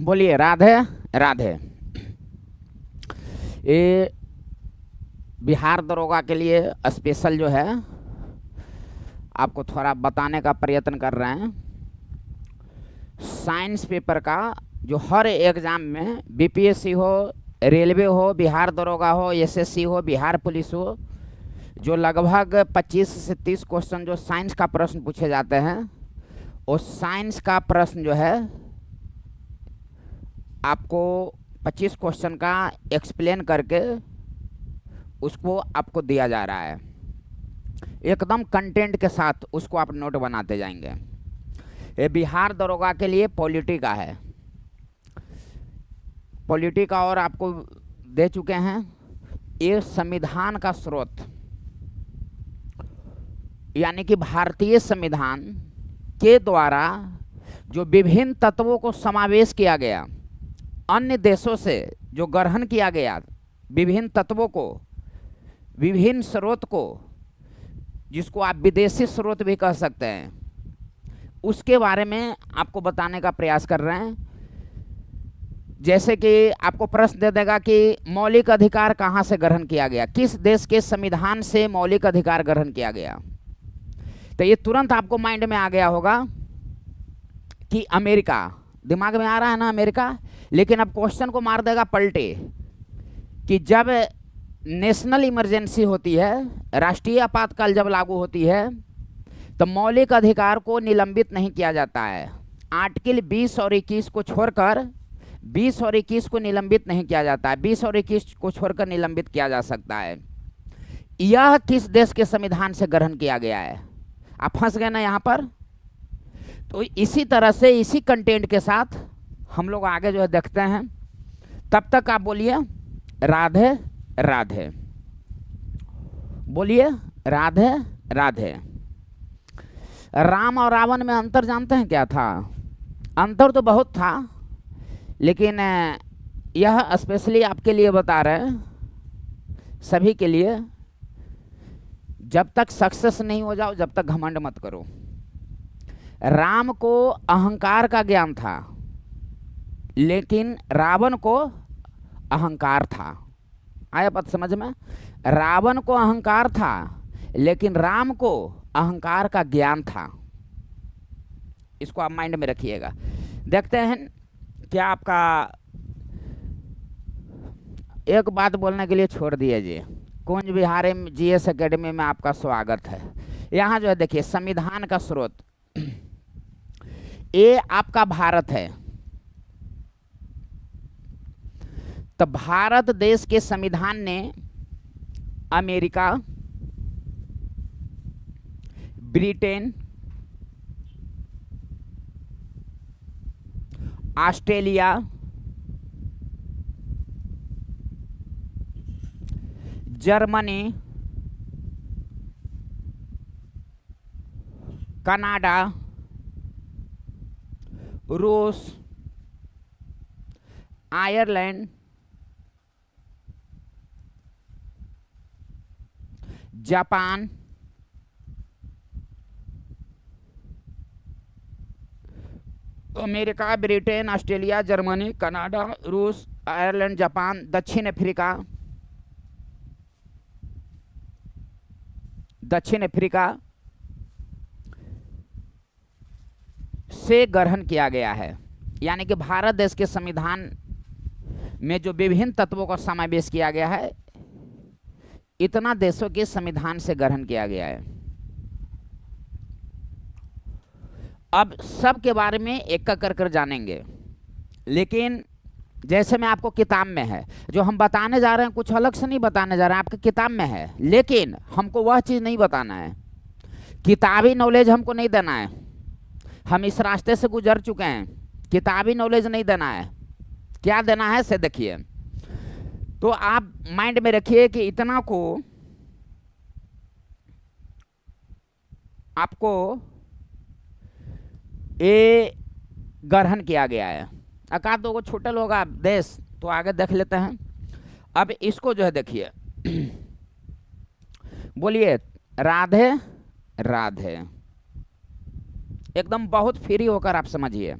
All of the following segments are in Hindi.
बोलिए राधे राधे। ये बिहार दरोगा के लिए स्पेशल जो है आपको थोड़ा बताने का प्रयत्न कर रहे हैं। साइंस पेपर का जो हर एग्ज़ाम में बीपीएससी हो, रेलवे हो, बिहार दरोगा हो, एसएससी हो, बिहार पुलिस हो, जो लगभग 25 से 30 क्वेश्चन जो साइंस का प्रश्न पूछे जाते हैं, उस साइंस का प्रश्न जो है आपको 25 क्वेश्चन का एक्सप्लेन करके उसको आपको दिया जा रहा है। एकदम कंटेंट के साथ उसको आप नोट बनाते जाएंगे। ये बिहार दरोगा के लिए पॉलिटी का है। पॉलिटी का और आपको दे चुके हैं। ये संविधान का स्रोत यानी कि भारतीय संविधान के द्वारा जो विभिन्न तत्वों को समावेश किया गया, अन्य देशों से जो ग्रहण किया गया विभिन्न तत्वों को, विभिन्न स्रोत को, जिसको आप विदेशी स्रोत भी कह सकते हैं, उसके बारे में आपको बताने का प्रयास कर रहे हैं। जैसे कि आपको प्रश्न दे देगा कि मौलिक अधिकार कहाँ से ग्रहण किया गया, किस देश के संविधान से मौलिक अधिकार ग्रहण किया गया, तो ये तुरंत आपको माइंड में आ गया होगा कि अमेरिका। दिमाग में आ रहा है ना अमेरिका। लेकिन अब क्वेश्चन को मार देगा पलटे कि जब नेशनल इमरजेंसी होती है, राष्ट्रीय आपातकाल जब लागू होती है, तो मौलिक अधिकार को निलंबित नहीं किया जाता है। आर्टिकल 20 और 21 को छोड़कर 20 और 21 को निलंबित नहीं किया जाता है। 20 और 21 को छोड़कर निलंबित किया जा सकता है। यह किस देश के संविधान से ग्रहण किया गया है? आप फंस गए ना यहाँ पर। तो इसी तरह से इसी कंटेंट के साथ हम लोग आगे जो है देखते हैं। तब तक आप बोलिए राधे राधे, बोलिए राधे राधे। राम और रावण में अंतर जानते हैं क्या था? अंतर तो बहुत था, लेकिन यह स्पेशली आपके लिए बता रहे हैं, सभी के लिए। जब तक सक्सेस नहीं हो जाओ, जब तक घमंड मत करो। राम को अहंकार का ज्ञान था, लेकिन रावण को अहंकार था। आया बात समझ में? रावण को अहंकार था, लेकिन राम को अहंकार का ज्ञान था। इसको आप माइंड में रखिएगा। देखते हैं क्या आपका। एक बात बोलने के लिए छोड़ दीजिए। कुंज विहार जीएस एकेडमी में आपका स्वागत है। यहाँ जो है देखिए संविधान का स्रोत, ये आपका भारत है। तो भारत देश के संविधान ने America, Britain, Australia, Germany, Canada, रूस, Ireland, Japan, America, Britain, Australia, Germany, Canada, रूस, आयरलैंड, जापान, दक्षिण अफ्रीका से ग्रहण किया गया है। यानी कि भारत देश के संविधान में जो विभिन्न तत्वों का समावेश किया गया है, इतना देशों के संविधान से ग्रहण किया गया है। अब सब के बारे में एक एक कर जानेंगे, लेकिन जैसे मैं आपको किताब में है जो हम बताने जा रहे हैं, कुछ अलग से नहीं बताने जा रहे हैं, आपके किताब में है, लेकिन हमको वह चीज़ नहीं बताना है। किताबी नॉलेज हमको नहीं देना है। हम इस रास्ते से गुजर चुके हैं। किताबी नॉलेज नहीं देना है। क्या देना है से देखिए। तो आप माइंड में रखिए कि इतना को आपको ये ग्रहण किया गया है। अकाद दो छोटे लोग आप देश तो आगे देख लेते हैं। अब इसको जो है देखिए, बोलिए राधे राधे। एकदम बहुत फ्री होकर आप समझिए।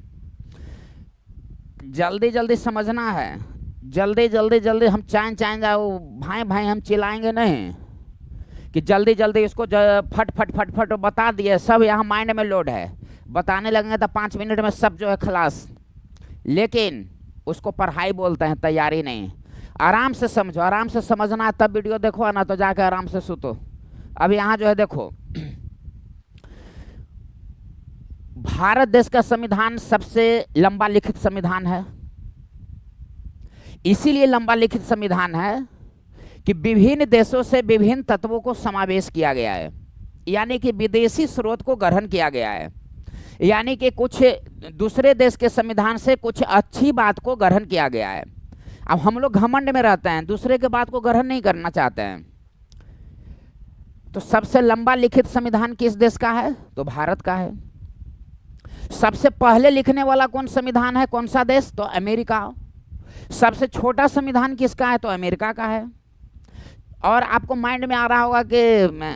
जल्दी जल्दी समझना है, जल्दी जल्दी जल्दी हम चाइन चाइन जाओ भाई भाई, हम चिल्लाएंगे नहीं कि जल्दी जल्दी इसको फट फट फट फट बता दिए, सब यहाँ माइंड में लोड है, बताने लगेंगे तो 5 मिनट में सब जो है खलास। लेकिन उसको पढ़ाई बोलते हैं, तैयारी नहीं। आराम से समझो, आराम से समझना है, तब वीडियो देखो ना तो जाकर आराम से सुतो। अब यहाँ जो है देखो, भारत देश का संविधान सबसे लंबा लिखित संविधान है। इसीलिए लंबा लिखित संविधान है कि विभिन्न देशों से विभिन्न तत्वों को समावेश किया गया है, यानी कि विदेशी स्रोत को ग्रहण किया गया है, यानी कि कुछ दूसरे देश के संविधान से कुछ अच्छी बात को ग्रहण किया गया है। अब हम लोग घमंड में रहते हैं, दूसरे के बात को ग्रहण नहीं करना चाहते हैं। तो सबसे लंबा लिखित संविधान किस देश का है? तो भारत का है। सबसे पहले लिखने वाला कौन संविधान है, कौन सा देश? तो अमेरिका। सबसे छोटा संविधान किसका है? तो अमेरिका का है। और आपको माइंड में आ रहा होगा कि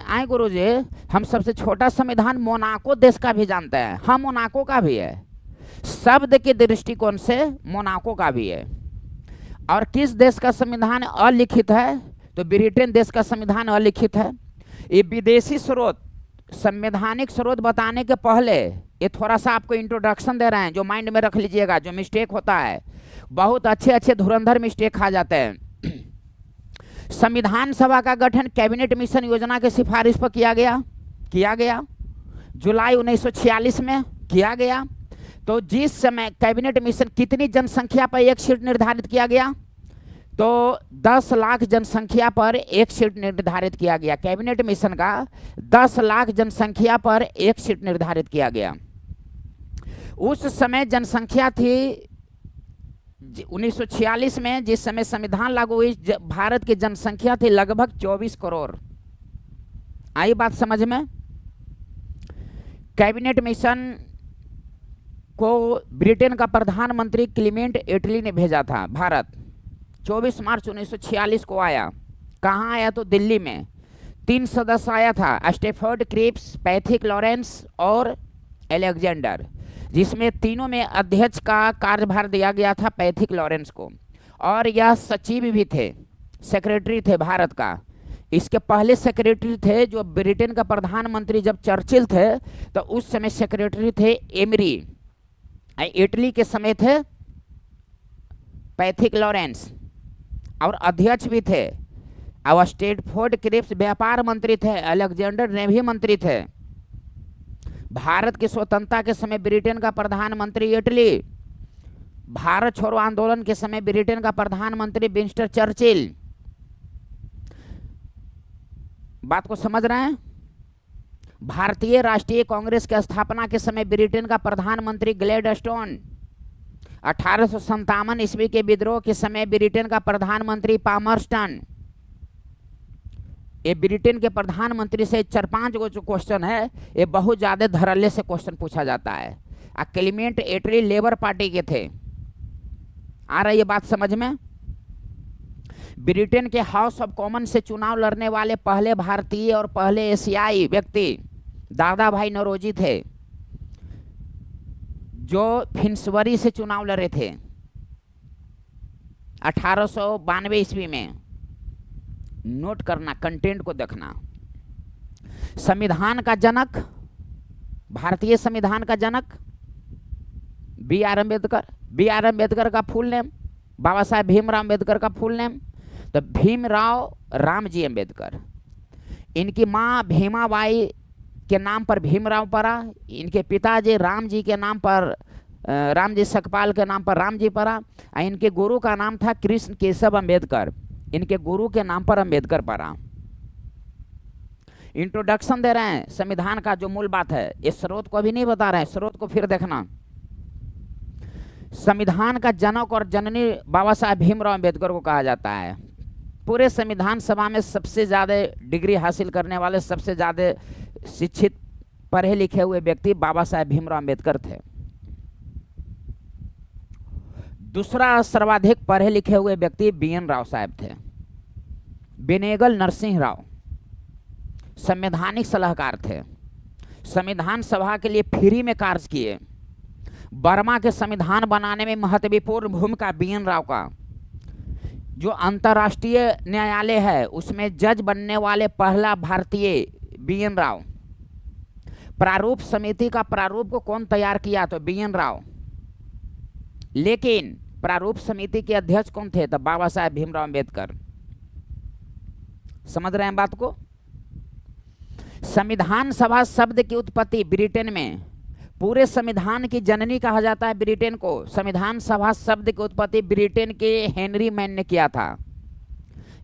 आए गुरुजी, हम सबसे छोटा संविधान मोनाको देश का भी जानते हैं। हाँ, मोनाको का भी है, शब्द के दृष्टिकोण से मोनाको का भी है। और किस देश का संविधान अलिखित है? तो ब्रिटेन देश का संविधान अलिखित है। ये विदेशी स्रोत, संवैधानिक स्रोत बताने के पहले ये थोड़ा सा आपको इंट्रोडक्शन दे रहे हैं, जो माइंड में रख लीजिएगा। जो मिस्टेक होता है, बहुत अच्छे अच्छे धुरंधर मिस्टेक खा जाते हैं। संविधान सभा का गठन कैबिनेट मिशन योजना के सिफारिश पर किया गया जुलाई 1946 में किया गया। तो जिस समय कैबिनेट मिशन, कितनी जनसंख्या पर एक सीट निर्धारित किया गया? तो 10 लाख जनसंख्या पर एक सीट निर्धारित किया गया। कैबिनेट मिशन का 10 लाख जनसंख्या पर एक सीट निर्धारित किया गया। उस समय जनसंख्या थी 1946 में, जिस समय संविधान लागू हुई, भारत की जनसंख्या थी लगभग 24 करोड़। आई बात समझ में? कैबिनेट मिशन को ब्रिटेन का प्रधानमंत्री क्लीमेंट एटली ने भेजा था भारत। 24 मार्च 1946 को आया। कहाँ आया? तो दिल्ली में। 3 सदस्य आया था, स्टेफर्ड क्रिप्स, पैथिक लॉरेंस और एलेक्जेंडर, जिसमें तीनों में अध्यक्ष का कार्यभार दिया गया था पैथिक लॉरेंस को। और यह सचिव भी थे, सेक्रेटरी थे भारत का। इसके पहले सेक्रेटरी थे जो ब्रिटेन का प्रधानमंत्री जब चर्चिल थे, तो उस समय सेक्रेटरी थे एमरी। इटली के समय थे पैथिक लॉरेंस, और अध्यक्ष भी थे। और स्टेटफोर्ड क्रिप्स व्यापार मंत्री थे, अलेक्जेंडर नेवी मंत्री थे। भारत की स्वतंत्रता के समय ब्रिटेन का प्रधानमंत्री इटली। भारत छोड़ो आंदोलन के समय ब्रिटेन का प्रधानमंत्री विंस्टन चर्चिल। बात को समझ रहे हैं? भारतीय राष्ट्रीय कांग्रेस की स्थापना के समय ब्रिटेन का प्रधानमंत्री ग्लैडस्टोन। 1857 ईस्वी के विद्रोह के समय ब्रिटेन का प्रधानमंत्री पामरस्टन। ये ब्रिटेन के प्रधानमंत्री से 4-5 गो जो क्वेश्चन है, ये बहुत ज्यादा धड़ल्ले से क्वेश्चन पूछा जाता है। क्लीमेंट एटली लेबर पार्टी के थे। आ रही है बात समझ में? ब्रिटेन के हाउस ऑफ कॉमन से चुनाव लड़ने वाले पहले भारतीय और पहले एशियाई व्यक्ति दादा भाई नौरोजी थे, जो फिन्सबरी से चुनाव लड़े थे 1892 ईस्वी में। नोट करना, कंटेंट को देखना। संविधान का जनक, भारतीय संविधान का जनक B R Ambedkar. B R Ambedkar का फुल नेम, बाबा साहेब भीमराव अम्बेडकर का फुल नेम तो भीमराव रामजी अम्बेडकर। इनकी माँ भीमाबाई के नाम पर भीमराव पड़ा। इनके पिताजी रामजी के नाम पर, रामजी सकपाल के नाम पर रामजी पड़ा। इनके गुरु का नाम था कृष्ण केशव अम्बेडकर। इनके गुरु के नाम पर अम्बेडकर पड़ा। इंट्रोडक्शन दे रहे हैं संविधान का, जो मूल बात है। इस स्रोत को अभी नहीं बता रहे हैं, स्रोत को फिर देखना। संविधान का जनक और जननी बाबा साहेब भीमराव अम्बेडकर को कहा जाता है। पूरे संविधान सभा में सबसे ज़्यादा डिग्री हासिल करने वाले, सबसे ज़्यादा शिक्षित पढ़े लिखे हुए व्यक्ति बाबा साहेब भीमराव अम्बेडकर थे। दूसरा सर्वाधिक पढ़े लिखे हुए व्यक्ति BN राव साहब थे। बेनेगल नरसिंह राव संवैधानिक सलाहकार थे। संविधान सभा के लिए फ्री में कार्य किए। बर्मा के संविधान बनाने में महत्वपूर्ण भूमिका BN राव का। जो अंतर्राष्ट्रीय न्यायालय है उसमें जज बनने वाले पहला भारतीय BN राव। प्रारूप समिति का प्रारूप को कौन तैयार किया? तो BN राव। लेकिन प्रारूप समिति के अध्यक्ष कौन थे? तो बाबा साहेब भीमराव अंबेडकर। समझ रहे हैं बात को? संविधान सभा शब्द की उत्पत्ति ब्रिटेन में, पूरे संविधान की जननी कहा जाता है ब्रिटेन को। संविधान सभा शब्द की उत्पत्ति ब्रिटेन के हेनरी मैन ने किया था,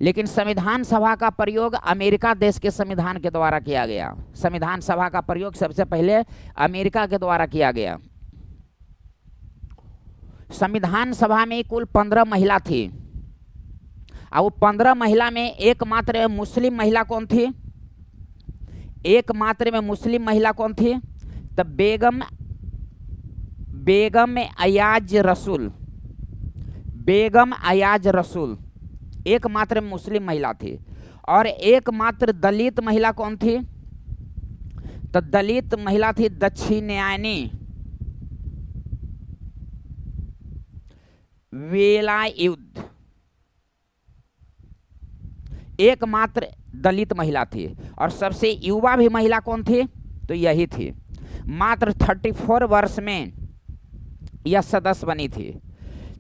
लेकिन संविधान सभा का प्रयोग अमेरिका देश के संविधान के द्वारा किया गया। संविधान सभा का प्रयोग सबसे पहले अमेरिका के द्वारा किया गया। संविधान सभा में कुल 15 महिला थी, और वो 15 महिला में एकमात्र मुस्लिम महिला कौन थी? एकमात्र में मुस्लिम महिला कौन थी? तो बेगम अयाज रसूल। बेगम अयाज रसूल एकमात्र मुस्लिम महिला थी। और एकमात्र दलित महिला कौन थी? तो दलित महिला थी दक्षिणायनी वेलायुद्ध। एकमात्र दलित महिला थी। और सबसे युवा भी महिला कौन थी? तो यही थी। मात्र 34 वर्ष में यह सदस्य बनी थी।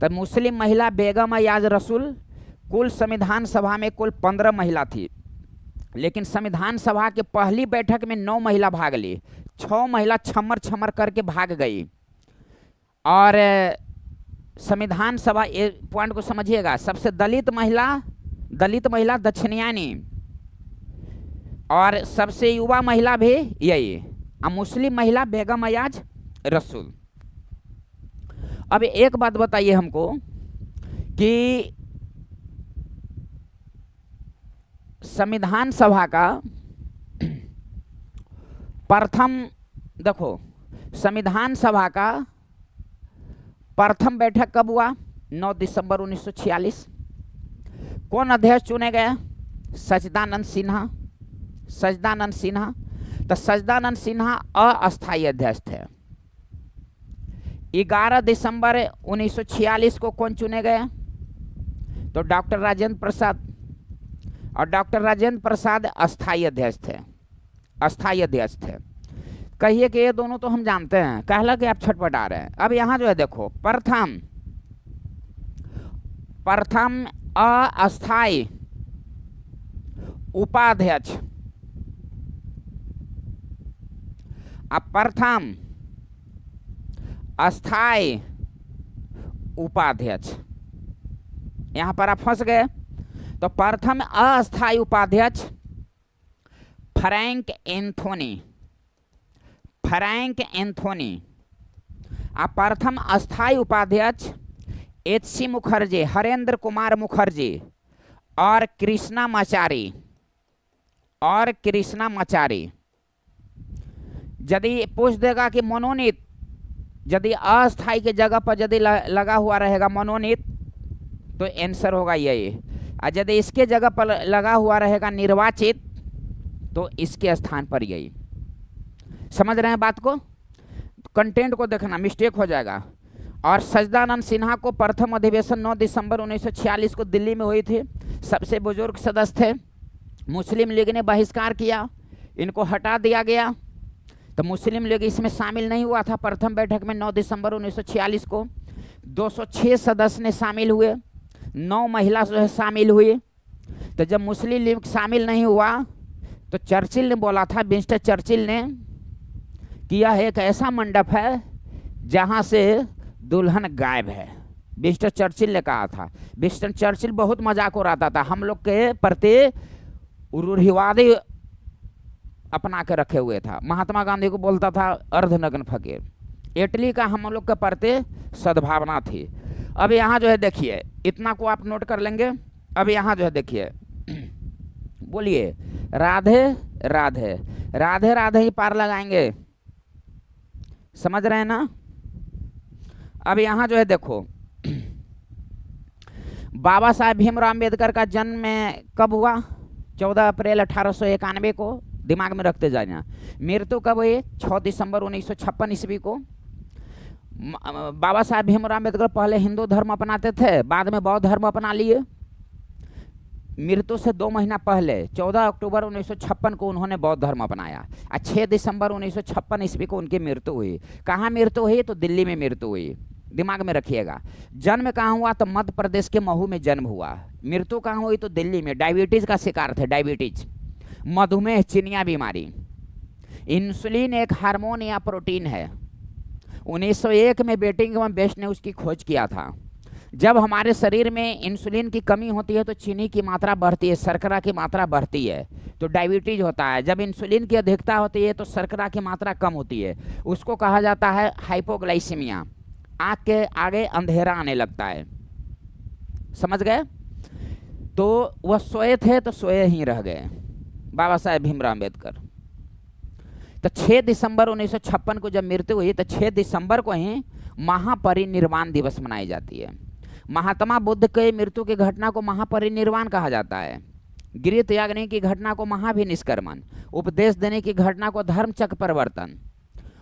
तो मुस्लिम महिला बेगम अयाज रसूल। कुल संविधान सभा में कुल 15 महिला थी, लेकिन संविधान सभा के पहली बैठक में 9 महिला भाग ली। 6 महिला छमर छमर करके भाग गई। और संविधान सभा, एक पॉइंट को समझिएगा, सबसे दलित महिला दक्षिणायनी, और सबसे युवा महिला भी यही, और मुस्लिम महिला बेगम अयाज रसूल। अब एक बात बताइए हमको कि संविधान सभा का प्रथम, देखो, संविधान सभा का प्रथम बैठक कब हुआ? 9 दिसंबर 1946। कौन अध्यक्ष चुने गए? सच्चिदानंद सिन्हा। सच्चिदानंद सिन्हा। तो सच्चिदानंद सिन्हा अस्थायी अध्यक्ष थे। 11 दिसंबर 1946 को कौन चुने गए? तो डॉक्टर राजेंद्र प्रसाद। और डॉक्टर राजेंद्र प्रसाद अस्थायी अध्यक्ष थे। अस्थायी अध्यक्ष थे। कहिए कि ये दोनों तो हम जानते हैं, कहला कि आप छटपटा रहे हैं। अब यहाँ जो है देखो, प्रथम अस्थायी उपाध्यक्ष, अब प्रथम अस्थायी उपाध्यक्ष, यहां पर आप फंस गए। तो प्रथम अस्थायी उपाध्यक्ष फ्रैंक एंथोनी। Frank Anthony. अब प्रथम अस्थायी उपाध्यक्ष HC मुखर्जी, हरेंद्र कुमार मुखर्जी और कृष्णा माचारी। और कृष्णा माचारी। यदि पूछ देगा कि मनोनीत, यदि अस्थायी के जगह पर यदि लगा हुआ रहेगा मनोनीत, तो आंसर होगा यही। और यदि इसके जगह पर लगा हुआ रहेगा निर्वाचित, तो इसके स्थान पर यही। समझ रहे हैं बात को? कंटेंट को देखना, मिस्टेक हो जाएगा। और सच्चिदानंद सिन्हा को प्रथम अधिवेशन 9 दिसंबर 1946 को दिल्ली में हुई थी। सबसे बुजुर्ग सदस्य थे। मुस्लिम लीग ने बहिष्कार किया, इनको हटा दिया गया। तो मुस्लिम लीग इसमें शामिल नहीं हुआ था। प्रथम बैठक में 9 दिसंबर 1946 को 206 सदस्य ने शामिल हुए, 9 महिला जो है शामिल हुई। तो जब मुस्लिम लीग शामिल नहीं हुआ, तो चर्चिल ने बोला था, विंस्टन चर्चिल ने, कि यह एक ऐसा मंडप है जहां से दुल्हन गायब है। विंस्टन चर्चिल ने कहा था। विंस्टन चर्चिल बहुत मजाक उड़ाता था, हम लोग के प्रति रूढ़िवादी अपना के रखे हुए था। महात्मा गांधी को बोलता था अर्धनग्न फकीर। इटली का हम लोग के प्रति सद्भावना थी। अब यहाँ जो है देखिए, इतना को आप नोट कर लेंगे। अब यहाँ जो है देखिए, बोलिए राधे राधे, राधे राधे ही पार लगाएंगे। समझ रहे हैं ना? अब यहाँ जो है देखो, बाबा साहेब भीमराव अंबेडकर का जन्म कब हुआ? 14 अप्रैल 1891 को। दिमाग में रखते जाना। मृत्यु कब हुई? 6 दिसंबर 1956 ईस्वी को। बाबा साहेब भीमराव अम्बेडकर पहले हिंदू धर्म अपनाते थे, बाद में बौद्ध धर्म अपना लिए। मृत्यु से 2 महीना पहले 14 अक्टूबर 1956 को उन्होंने बौद्ध धर्म अपनाया। 6 दिसंबर 1956 ईस्वी को उनकी मृत्यु हुई। कहाँ मृत्यु हुई? तो दिल्ली में मृत्यु हुई, दिमाग में रखिएगा। जन्म कहाँ हुआ? तो मध्य प्रदेश के महू में जन्म हुआ। मृत्यु कहाँ हुई? तो दिल्ली में। डायबिटीज का शिकार थे, डायबिटीज, मधुमेह, चिनिया बीमारी। इंसुलिन एक हार्मोन या प्रोटीन है। 1901 में बेटिंगम बेस्ट ने उसकी खोज किया था। जब हमारे शरीर में इंसुलिन की कमी होती है तो चीनी की मात्रा बढ़ती है, शर्करा की मात्रा बढ़ती है, तो डायबिटीज होता है। जब इंसुलिन की अधिकता होती है तो शर्करा की मात्रा कम होती है, उसको कहा जाता है हाइपोग्लाइसीमिया। आँख के आगे अंधेरा आने लगता है, समझ गए? तो वह सोए थे तो सोए ही रह गए, बाबा साहेब भीमराव अम्बेडकर। तो 6 दिसंबर 1956 को जब मृत्यु हुई तो 6 दिसंबर को ही महापरिनिर्वाण दिवस मनाई जाती है। महात्मा बुद्ध के मृत्यु की घटना को महापरिनिर्वाण कहा जाता है। गृह त्यागने की घटना को महाभिनिष्क्रमण, उपदेश देने की घटना को धर्मचक्र परिवर्तन,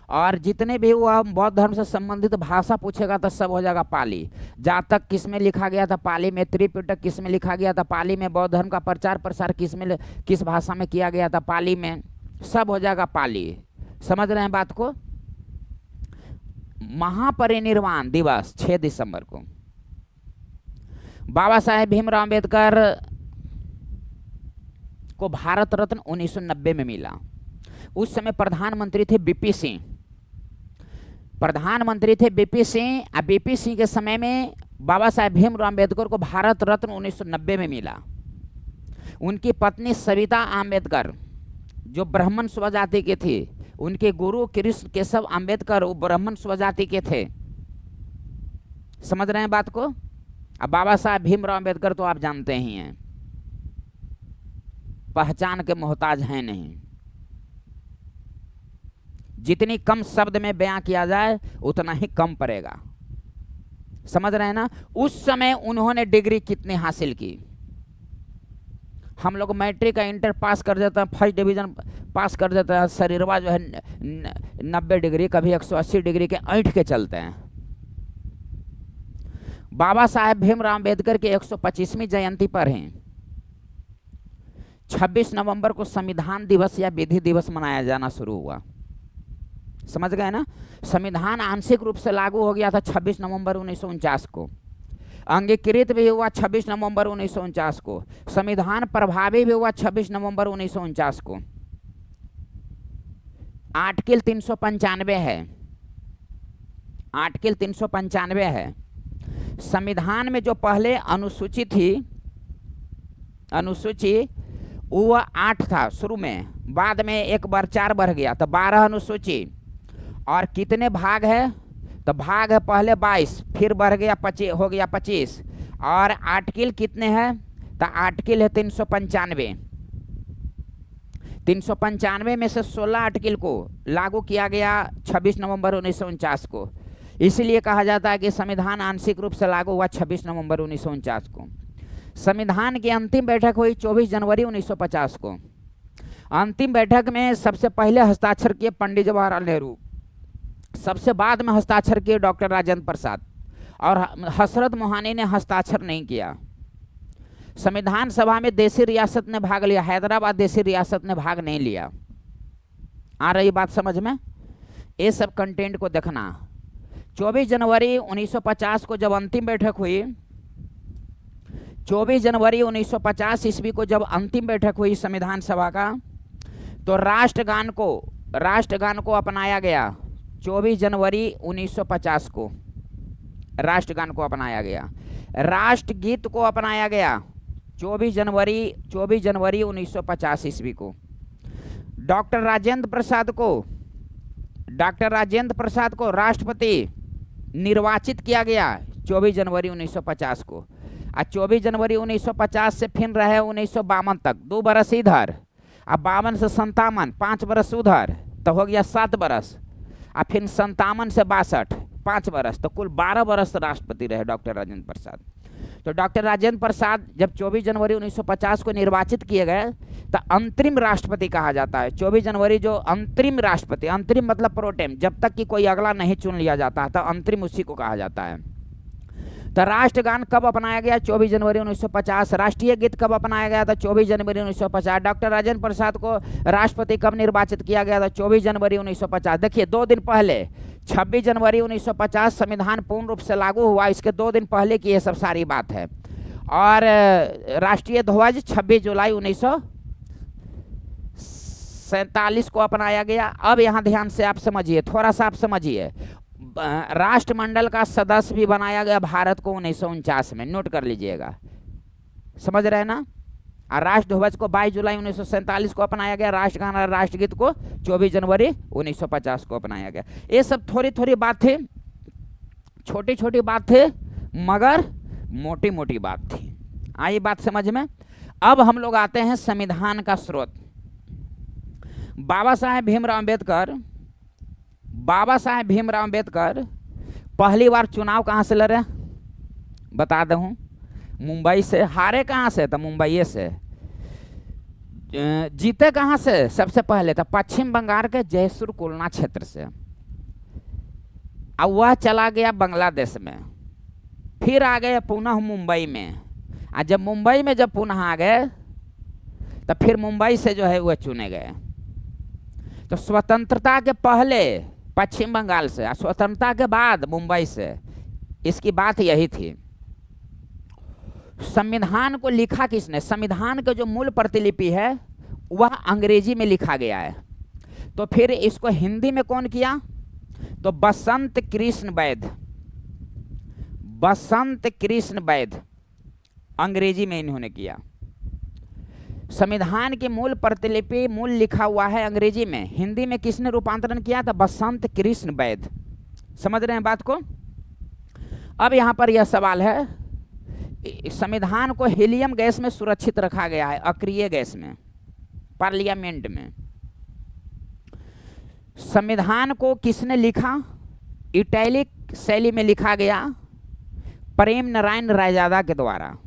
और जितने भी वह बौद्ध धर्म से संबंधित भाषा पूछेगा तो सब हो जाएगा पाली। जातक किस में लिखा गया था? पाली में। त्रिपिटक किस में लिखा गया था? पाली में। बौद्ध धर्म का प्रचार प्रसार किस भाषा में किया गया था? पाली में। सब हो जाएगा पाली। समझ रहे हैं बात को? महापरिनिर्वाण दिवस 6 दिसंबर को। बाबा साहेब भीमराव अम्बेडकर को भारत रत्न 1990 में मिला। उस समय प्रधानमंत्री थे बीपी सिंह। प्रधानमंत्री थे बीपी सिंह। और बीपी सिंह के समय में बाबा साहेब भीमराव अम्बेडकर को भारत रत्न 1990 में मिला। उनकी पत्नी सविता अम्बेडकर जो ब्राह्मण स्वजाति के थे, उनके गुरु कृष्ण केशव अम्बेडकर वो ब्राह्मण स्वजाति के थे। समझ रहे हैं बात को? अब बाबा साहब भीमराव अम्बेडकर तो आप जानते ही हैं, पहचान के मोहताज हैं नहीं। जितनी कम शब्द में बयां किया जाए उतना ही कम पड़ेगा। समझ रहे हैं ना? उस समय उन्होंने डिग्री कितनी हासिल की? हम लोग मैट्रिक का इंटर पास कर देते हैं, फर्स्ट डिवीजन पास कर देते हैं, शरीरवा जो है 90 डिग्री कभी 180 डिग्री के ऐंठ के चलते हैं। बाबा साहेब भीमराव अम्बेडकर के 125वीं जयंती पर हैं 26 नवंबर को संविधान दिवस या विधि दिवस मनाया जाना शुरू हुआ। समझ गए ना? संविधान आंशिक रूप से लागू हो गया था 26 नवंबर 1949 को। अंगीकृत भी हुआ 26 नवंबर 1949 को। संविधान प्रभावी भी हुआ 26 नवंबर 1949 को। आर्टिकल 395 है, आर्टिकल 395 है। संविधान में जो पहले अनुसूची थी, अनुसूची वो 8 था शुरू में, बाद में एक बार 4 बढ़ गया तो 12 अनुसूची। और कितने भाग है? तो भाग है पहले 22, फिर बढ़ गया 25, हो गया 25। और आर्टिकल कितने हैं? तो आर्टिकल है 395। 395 में से 16 आर्टिकल को लागू किया गया 26 नवंबर 1949 को। इसलिए कहा जाता है कि संविधान आंशिक रूप से लागू हुआ 26 नवंबर 1949 को। संविधान की अंतिम बैठक हुई 24 जनवरी 1950 को। अंतिम बैठक में सबसे पहले हस्ताक्षर किए पंडित जवाहरलाल नेहरू, सबसे बाद में हस्ताक्षर किए डॉक्टर राजेंद्र प्रसाद, और हसरत मोहानी ने हस्ताक्षर नहीं किया। संविधान सभा में देशी रियासत ने भाग लिया, हैदराबाद देशी रियासत ने भाग नहीं लिया। आ रही बात समझ में? ये सब कंटेंट को देखना। 24 जनवरी 1950 को जब अंतिम बैठक हुई, 24 जनवरी 1950 ईस्वी को जब अंतिम बैठक हुई संविधान सभा का, तो राष्ट्रगान को अपनाया गया। 24 जनवरी 1950 को राष्ट्रगान को अपनाया गया। राष्ट्रगीत को अपनाया गया 24 जनवरी 1950 ईस्वी को। डॉक्टर राजेंद्र प्रसाद को राष्ट्रपति निर्वाचित किया गया 24 जनवरी 1950 को। और 24 जनवरी 1950 से फिर रहे 1952 तक 2 बरस इधर, अब 52 से 57 5 बरस उधर, तो हो गया 7 बरस। और फिर 57 से 62 5 बरस, तो कुल 12 बरस राष्ट्रपति रहे डॉक्टर राजेंद्र प्रसाद। तो डॉक्टर राजेंद्र प्रसाद जब 24 जनवरी 1950 को निर्वाचित किए गए तो अंतरिम राष्ट्रपति कहा जाता है। 24 जनवरी जो अंतरिम राष्ट्रपति, अंतरिम मतलब प्रोटेम, जब तक कि कोई अगला नहीं चुन लिया जाता तो अंतरिम उसी को कहा जाता है। तो राष्ट्रगान कब अपनाया गया? 24 जनवरी 1950। राष्ट्रीय गीत कब अपनाया गया था? 24 जनवरी 1950। डॉक्टर राजेंद्र प्रसाद को राष्ट्रपति कब निर्वाचित किया गया था? 24 जनवरी 1950। देखिए 2 दिन पहले 26 जनवरी 1950 संविधान पूर्ण रूप से लागू हुआ, इसके 2 दिन पहले की ये सब सारी बात है। और राष्ट्रीय ध्वज 26 जुलाई 1947 को अपनाया गया। अब यहाँ ध्यान से आप समझिए, थोड़ा सा आप समझिए, राष्ट्रमंडल का सदस्य भी बनाया गया भारत को 1949 में, नोट कर लीजिएगा, समझ रहे हैं ना। और राष्ट्र ध्वज को 22 जुलाई 1947 को अपनाया गया, राष्ट्रगान और राष्ट्रगीत को 24 जनवरी 1950 को अपनाया गया। ये सब थोड़ी थोड़ी बात थी, छोटी छोटी बात थे, मगर मोटी मोटी बात थी। आई बात समझ में। अब हम लोग आते हैं संविधान का स्रोत। बाबा साहेब भीमराव अंबेडकर पहली बार चुनाव कहाँ से लड़े? बता दूं, मुंबई से। हारे कहाँ से? तो मुंबई से। जीते कहाँ से? सबसे पहले तो पश्चिम बंगाल के जयपुर कुलना क्षेत्र से। अब वह चला गया बांग्लादेश में, फिर आ गए पुनः मुंबई में। और जब मुंबई में जब पुनः आ गए तो फिर मुंबई से जो है वह चुने गए। तो स्वतंत्रता के पहले पश्चिम बंगाल से और स्वतंत्रता के बाद मुंबई से, इसकी बात यही थी। संविधान को लिखा किसने? संविधान का जो मूल प्रतिलिपि है वह अंग्रेजी में लिखा गया है। तो फिर इसको हिंदी में कौन किया? तो बसंत कृष्ण वैद्य अंग्रेजी में इन्होंने किया। संविधान की मूल प्रतिलिपि, मूल लिखा हुआ है अंग्रेजी में, हिंदी में किसने रूपांतरण किया था? बसंत कृष्ण वैद्य। समझ रहे हैं बात को। अब यहां पर यह सवाल है, संविधान को हीलियम गैस में सुरक्षित रखा गया है, अक्रिय गैस में, पार्लियामेंट में। संविधान को किसने लिखा? इटैलिक शैली में लिखा गया, प्रेम नारायण रायजादा के द्वारा।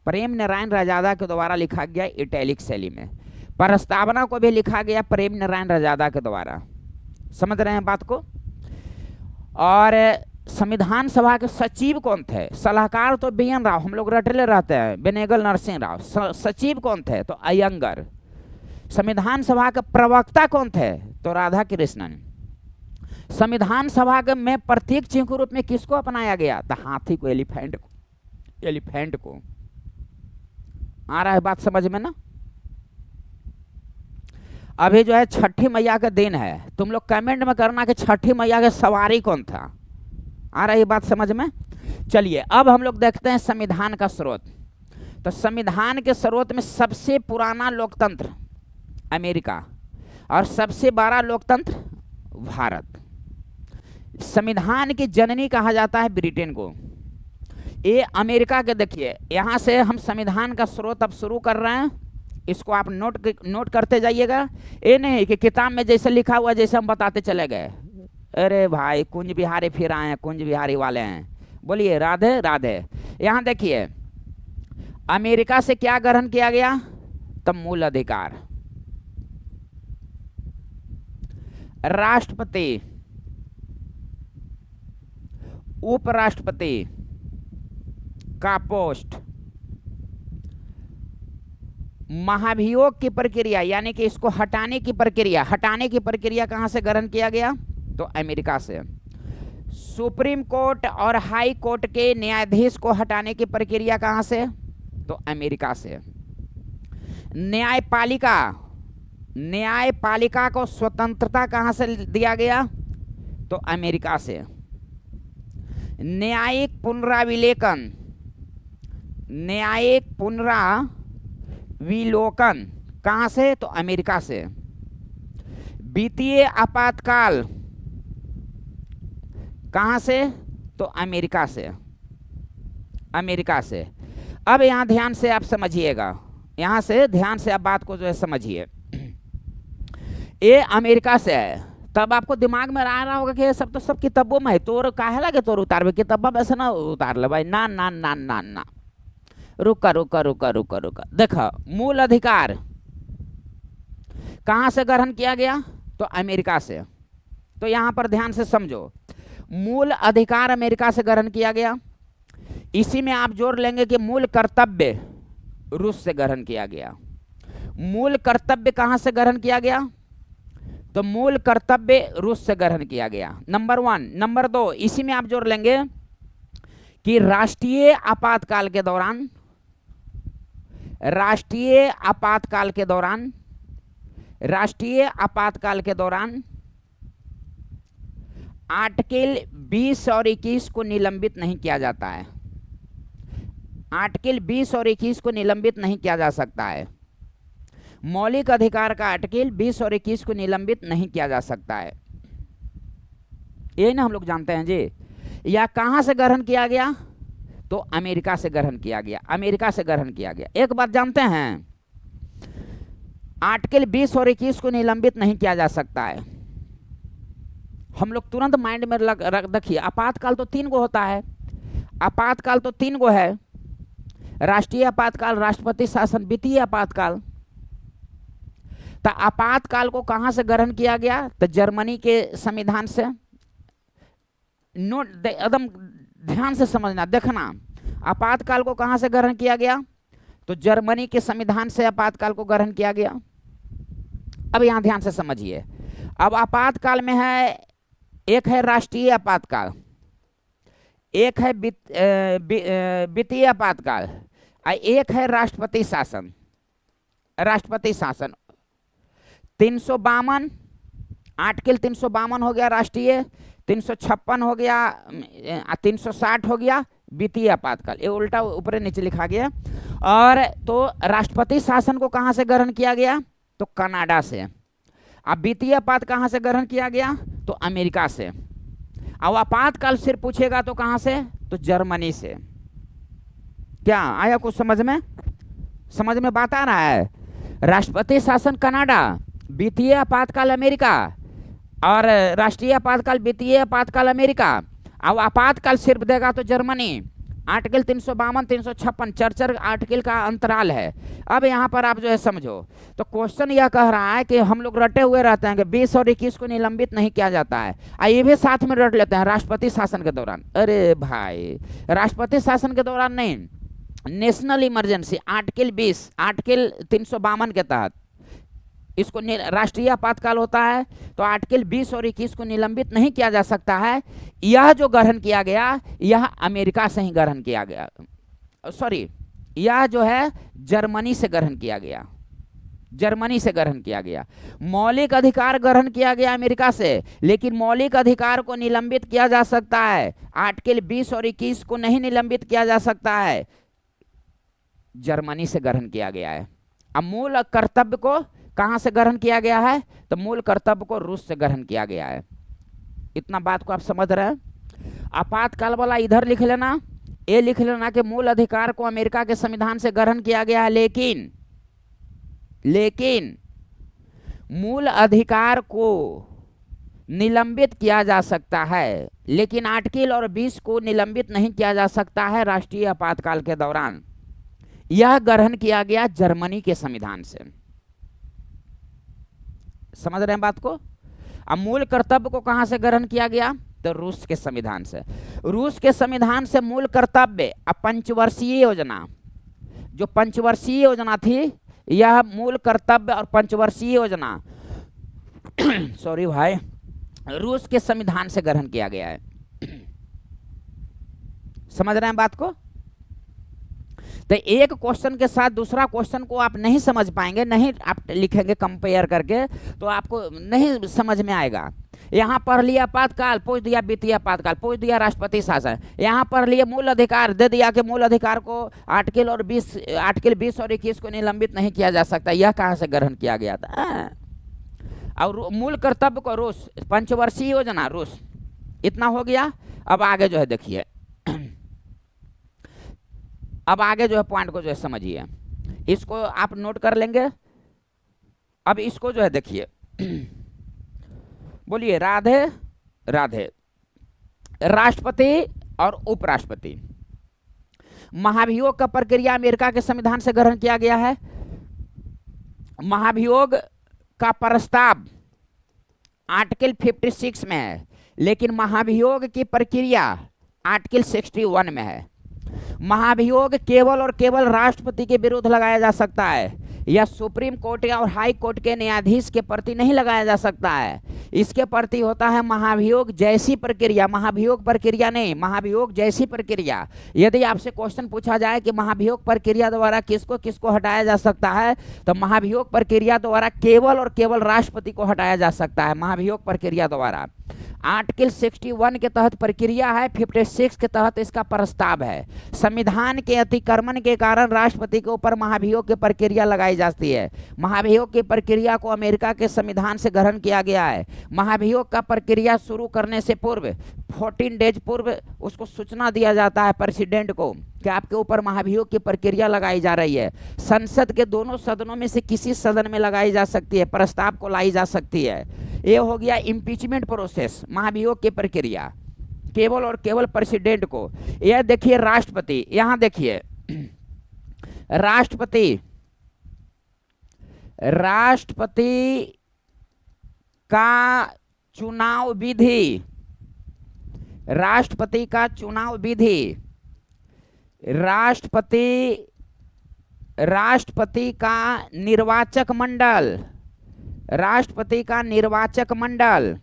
प्रेम नारायण रायजादा के द्वारा लिखा गया इटैलिक शैली में। प्रस्तावना को भी लिखा गया प्रेम नारायण रायजादा के द्वारा। समझ रहे हैं बात को। और संविधान सभा के सचिव कौन थे? सलाहकार तो BN राव, हम लोग रटले रहते हैं, बेनेगल नरसिंह राव। सचिव कौन थे? तो अयंगर। संविधान सभा के प्रवक्ता कौन थे? तो राधा कृष्णन। संविधान सभा के में प्रतीक चिन्ह के रूप में किसको अपनाया गया? तो हाथी को, एलिफेंट को। आ रहा है बात समझ में ना। अभी जो है छठी मैया का दिन है, तुम लोग कमेंट में करना कि छठी मैया के सवारी कौन था। आ रही बात समझ में। चलिए अब हम लोग देखते हैं संविधान का स्रोत। तो संविधान के स्रोत में सबसे पुराना लोकतंत्र अमेरिका और सबसे बड़ा लोकतंत्र भारत। संविधान की जननी कहा जाता है ब्रिटेन को। ये अमेरिका के, देखिए यहाँ से हम संविधान का स्रोत अब शुरू कर रहे हैं, इसको आप नोट करते जाइएगा। ये नहीं कि किताब में जैसे लिखा हुआ जैसे हम बताते चले गए। अरे भाई कुंज बिहारी फिर आए हैं, कुंज बिहारी वाले हैं, बोलिए राधे राधे। यहाँ देखिए अमेरिका से क्या ग्रहण किया गया? तो मूल अधिकार, राष्ट्रपति, उपराष्ट्रपति का पोस्ट, महाभियोग की प्रक्रिया यानी कि इसको हटाने की प्रक्रिया कहां से ग्रहण किया गया? तो अमेरिका से। सुप्रीम कोर्ट और हाई कोर्ट के न्यायाधीश को हटाने की प्रक्रिया कहां से? तो अमेरिका से। न्यायपालिका को स्वतंत्रता कहां से दिया गया? तो अमेरिका से। न्यायिक पुनराविलोकन कहां से? तो अमेरिका से। वित्तीय आपातकाल कहां से? तो अमेरिका से। अब यहां ध्यान से आप समझिएगा, यहां से ध्यान से आप बात को जो है समझिए। ये अमेरिका से है तब आपको दिमाग में आ रहा होगा कि ये सब तो सब किताबों में है, तोर काहे लगे तोर उतारबे, किताबा में से ना उतार ले भाई, ना ना ना ना ना। रुका रुका रुका रुका रुका, देखो मूल अधिकार कहां से ग्रहण किया गया, तो अमेरिका से। तो यहां पर ध्यान से समझो, मूल अधिकार अमेरिका से ग्रहण किया गया। इसी में आप जोड़ लेंगे कि मूल कर्तव्य रूस से ग्रहण किया गया। मूल कर्तव्य कहां से ग्रहण किया गया, तो मूल कर्तव्य रूस से ग्रहण किया गया, नंबर 1। नंबर 2, इसी में आप जोड़ लेंगे कि राष्ट्रीय आपातकाल के दौरान, राष्ट्रीय आपातकाल के दौरान, राष्ट्रीय आपातकाल के दौरान आर्टिकल 20 और 21 को निलंबित नहीं किया जाता है। आर्टिकल 20 और 21 को निलंबित नहीं किया जा सकता है। मौलिक अधिकार का आर्टिकल 20 और 21 को निलंबित नहीं किया जा सकता है, ये ना हम लोग जानते हैं जी। या कहां से ग्रहण किया गया, तो अमेरिका से ग्रहण किया गया, अमेरिका से ग्रहण किया गया। एक बात जानते हैं, आर्टिकल 20 और 21 को निलंबित नहीं किया जा सकता है। हम लोग तुरंत माइंड में रख देखिए, आपातकाल तो 3 गो होता है, आपातकाल तो 3 गो है, राष्ट्रीय आपातकाल, राष्ट्रपति शासन, वित्तीय आपातकाल। तो आपातकाल को कहां से ग्रहण किया गया, तो जर्मनी के संविधान से। नोट एकदम ध्यान से समझना, देखना, आपातकाल को कहां से ग्रहण किया गया, तो जर्मनी के संविधान से आपातकाल को ग्रहण किया गया। अब यहां ध्यान से समझिए, अब आपातकाल में है, एक है राष्ट्रीय आपातकाल, एक है वित्तीय आपातकाल, और एक है राष्ट्रपति शासन। राष्ट्रपति शासन 352, आर्टिकल 352 हो गया राष्ट्रीय, 356 हो गया, 360 हो गया वित्तीय आपातकाल। ये उल्टा ऊपर नीचे लिखा गया। और तो राष्ट्रपति शासन को कहां से ग्रहण किया गया, तो कनाडा से। अब वित्तीय आपात कहां से ग्रहण किया गया, तो अमेरिका से। अब आपातकाल सिर्फ पूछेगा तो कहां से, तो जर्मनी से। क्या आया कुछ समझ में, समझ में बात आ रहा है। राष्ट्रपति शासन कनाडा, वित्तीय आपातकाल अमेरिका, और राष्ट्रीय आपातकाल, वित्तीय आपातकाल अमेरिका। अब आपातकाल सिर्फ देगा तो जर्मनी। आर्टिकल 352, 356 चर्चर आर्टिकल का अंतराल है। अब यहाँ पर आप जो है समझो, तो क्वेश्चन यह कह रहा है कि हम लोग रटे हुए रहते हैं कि 20 और 21 को निलंबित नहीं किया जाता है, ये भी साथ में रट लेते हैं राष्ट्रपति शासन के दौरान। अरे भाई, राष्ट्रपति शासन के दौरान नहीं, नेशनल इमरजेंसी आर्टिकल 20, आर्टिकल 352 के तहत इसको राष्ट्रीय आपातकाल होता है। तो आर्टिकल 20 और 21 को निलंबित नहीं किया जा सकता है। यह जो ग्रहण किया गया, यह अमेरिका से ही ग्रहण किया गया, सॉरी, यह जो है जर्मनी से ग्रहण किया गया, जर्मनी से ग्रहण किया गया। मौलिक अधिकार ग्रहण किया गया अमेरिका से, लेकिन मौलिक अधिकार को निलंबित किया जा सकता है। आर्टिकल 20 और 21 को नहीं निलंबित किया जा सकता है, जर्मनी से ग्रहण किया गया है। अब मूल कर्तव्य को कहां से ग्रहण किया गया है, तो मूल कर्तव्य को रूस से ग्रहण किया गया है। इतना बात को आप समझ रहे हैं। आपातकाल वाला इधर लिख लेना, ये लिख लेना कि मूल अधिकार को अमेरिका के संविधान से ग्रहण किया गया है, लेकिन मूल अधिकार को निलंबित किया जा सकता है, लेकिन आर्टिकल और 20 को निलंबित नहीं किया जा सकता है राष्ट्रीय आपातकाल के दौरान। यह ग्रहण किया गया जर्मनी के संविधान से। समझ रहे हैं बात को। अब मूल कर्तव्य को कहां से ग्रहण किया गया, तो रूस के संविधान से। रूस के संविधान से मूल कर्तव्य, अब पंचवर्षीय योजना, जो पंचवर्षीय योजना थी, यह मूल कर्तव्य और पंचवर्षीय योजना सॉरी भाई, रूस के संविधान से ग्रहण किया गया है। समझ रहे हैं बात को। तो एक क्वेश्चन के साथ दूसरा क्वेश्चन को आप नहीं समझ पाएंगे, नहीं आप लिखेंगे कंपेयर करके, तो आपको नहीं समझ में आएगा। यहाँ पढ़ लिया आपातकाल, पूछ दिया वित्तीय आपातकाल, पूछ दिया राष्ट्रपति शासन। यहाँ पढ़ लिया मूल अधिकार, दे दिया कि मूल अधिकार को आर्टिकल 20 और 21 को निलंबित नहीं किया जा सकता। यह कहाँ से ग्रहण किया गया था। और मूल कर्तव्य को रूस, पंचवर्षीय योजना रूस। इतना हो गया। अब आगे जो है देखिए, अब आगे जो है पॉइंट को जो है समझिए, इसको आप नोट कर लेंगे। अब इसको जो है देखिए, बोलिए राधे राधे। राष्ट्रपति और उपराष्ट्रपति, महाभियोग का प्रक्रिया अमेरिका के संविधान से ग्रहण किया गया है। महाभियोग का प्रस्ताव आर्टिकल 56 में है, लेकिन महाभियोग की प्रक्रिया आर्टिकल 61 में है। महाभियोग केवल और केवल राष्ट्रपति के विरुद्ध लगाया जा सकता है। यह सुप्रीम कोर्ट या और हाई कोर्ट के न्यायाधीश के प्रति नहीं लगाया जा सकता है। इसके प्रति होता है महाभियोग जैसी प्रक्रिया, महाभियोग प्रक्रिया नहीं, महाभियोग जैसी प्रक्रिया। यदि आपसे क्वेश्चन पूछा जाए कि महाभियोग प्रक्रिया द्वारा किसको किसको हटाया जा सकता है, तो महाभियोग प्रक्रिया द्वारा केवल और केवल राष्ट्रपति को हटाया जा सकता है। महाभियोग प्रक्रिया द्वारा आर्टिकल 61 के तहत प्रक्रिया है, 56 के तहत इसका प्रस्ताव है। संविधान के अतिक्रमण के कारण राष्ट्रपति के ऊपर महाभियोग की प्रक्रिया लगाई जाती है। महाभियोग की प्रक्रिया को अमेरिका के संविधान से ग्रहण किया गया है। महाभियोग का प्रक्रिया शुरू करने से पूर्व 14 डेज पूर्व उसको सूचना दिया जाता है प्रेसिडेंट को कि आपके ऊपर महाभियोग की प्रक्रिया लगाई जा रही है। संसद के दोनों सदनों में से किसी सदन में लगाई जा सकती है, प्रस्ताव को लाई जा सकती है। ये हो गया इम्पीचमेंट प्रोसेस, महाभियोग की प्रक्रिया केवल और केवल प्रेसिडेंट को। यह देखिए राष्ट्रपति, यहां देखिए राष्ट्रपति का चुनाव विधि, राष्ट्रपति का चुनाव विधि, राष्ट्रपति का निर्वाचक मंडल, राष्ट्रपति का निर्वाचक मंडल,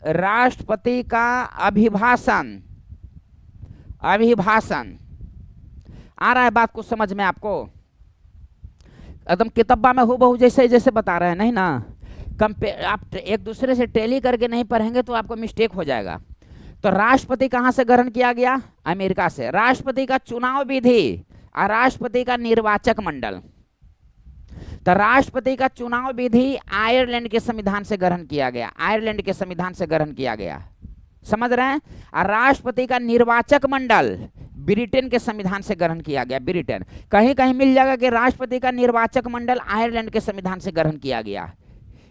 राष्ट्रपति का अभिभाषण, अभिभाषण। आ रहा है बात को समझ में आपको? एकदम किताबा में हूबहू जैसे जैसे बता रहे हैं, नहीं ना? आप एक दूसरे से टैली करके नहीं पढ़ेंगे तो आपको मिस्टेक हो जाएगा। तो राष्ट्रपति कहां से ग्रहण किया गया? अमेरिका से। राष्ट्रपति का चुनाव विधि और राष्ट्रपति का निर्वाचक मंडल। तो राष्ट्रपति का चुनाव विधि आयरलैंड के संविधान से ग्रहण किया गया, आयरलैंड के संविधान से ग्रहण किया गया, समझ रहे हैं? और राष्ट्रपति का निर्वाचक मंडल ब्रिटेन के संविधान से ग्रहण किया गया। ब्रिटेन, कहीं कहीं मिल जाएगा कि राष्ट्रपति का निर्वाचक मंडल आयरलैंड के संविधान से ग्रहण किया गया,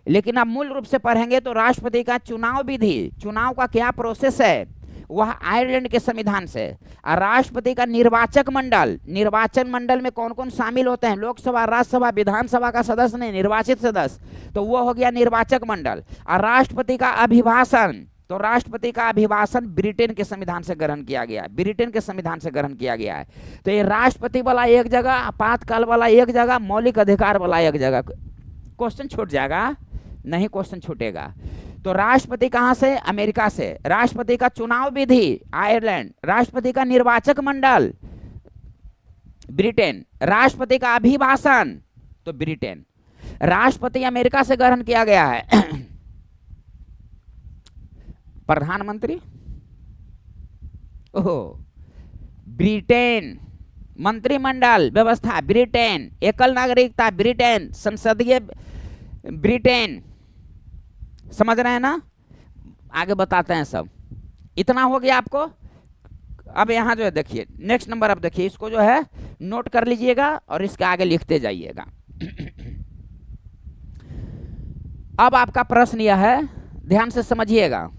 लेकिन आप मूल रूप से पढ़ेंगे तो राष्ट्रपति का चुनाव विधि, चुनाव का क्या प्रोसेस है, वह आयरलैंड के संविधान से। और राष्ट्रपति का निर्वाचक मंडल, निर्वाचन मंडल में कौन कौन शामिल होते हैं? लोकसभा, राज्यसभा, विधानसभा का सदस्य नहीं, निर्वाचित सदस्य, तो वो हो गया निर्वाचक मंडल। और राष्ट्रपति का अभिभाषण, तो राष्ट्रपति का अभिभाषण ब्रिटेन के संविधान से ग्रहण किया गया, ब्रिटेन के संविधान से ग्रहण किया गया है। तो ये राष्ट्रपति वाला एक जगह, आपातकाल वाला एक जगह, मौलिक अधिकार वाला एक जगह। क्वेश्चन छूट जाएगा? नहीं, क्वेश्चन छूटेगा। तो राष्ट्रपति कहां से? अमेरिका से। राष्ट्रपति का चुनाव विधि आयरलैंड, राष्ट्रपति का निर्वाचक मंडल ब्रिटेन, राष्ट्रपति का अभिभाषण तो ब्रिटेन। राष्ट्रपति अमेरिका से ग्रहण किया गया है। प्रधानमंत्री ओहो ब्रिटेन, मंत्रिमंडल व्यवस्था ब्रिटेन, एकल नागरिकता ब्रिटेन, संसदीय ब्रिटेन, समझ रहे हैं ना? आगे बताते हैं सब। इतना हो गया आपको। अब यहां जो है देखिए नेक्स्ट नंबर, अब देखिए इसको जो है नोट कर लीजिएगा और इसके आगे लिखते जाइएगा। अब आपका प्रश्न यह है, ध्यान से समझिएगा।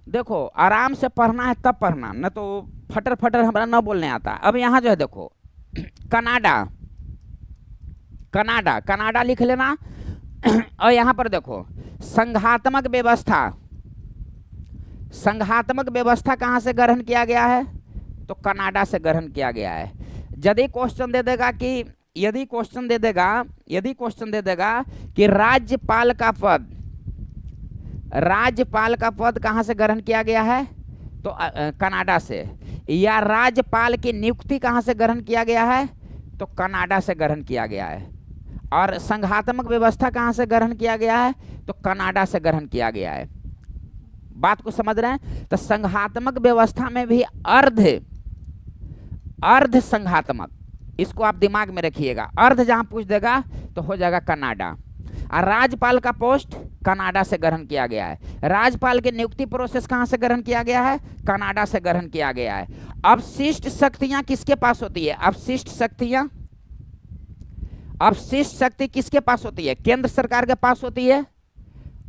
देखो आराम से पढ़ना है तब पढ़ना, न तो फटर फटर हमारा न बोलने आता। अब यहां जो है देखो कनाडा, कनाडा, कनाडा लिख लेना। और यहां पर देखो संघात्मक व्यवस्था, संघात्मक व्यवस्था कहां से ग्रहण किया गया है? तो कनाडा से ग्रहण किया गया है। यदि क्वेश्चन दे देगा कि, यदि क्वेश्चन दे देगा कि राज्यपाल का पद, राज्यपाल का पद कहां से ग्रहण किया गया है? तो कनाडा से। या राज्यपाल की नियुक्ति कहां से ग्रहण किया गया है? तो कनाडा से ग्रहण किया गया है। और संघात्मक व्यवस्था कहां से ग्रहण किया गया है? तो कनाडा से ग्रहण किया गया है। बात को समझ रहे हैं? तो संघात्मक व्यवस्था में भी अर्ध संघात्मक, इसको आप दिमाग में रखिएगा। अर्ध जहां पूछ देगा तो हो जाएगा कनाडा। और राज्यपाल का पोस्ट कनाडा से ग्रहण किया गया है। राज्यपाल की नियुक्ति प्रोसेस कहां से ग्रहण किया गया है? कनाडा से ग्रहण किया गया है। अवशिष्ट शक्तियां किसके पास होती है? अवशिष्ट शक्तियां, अपशिष्ट शक्ति किसके पास होती है? केंद्र सरकार के पास होती है।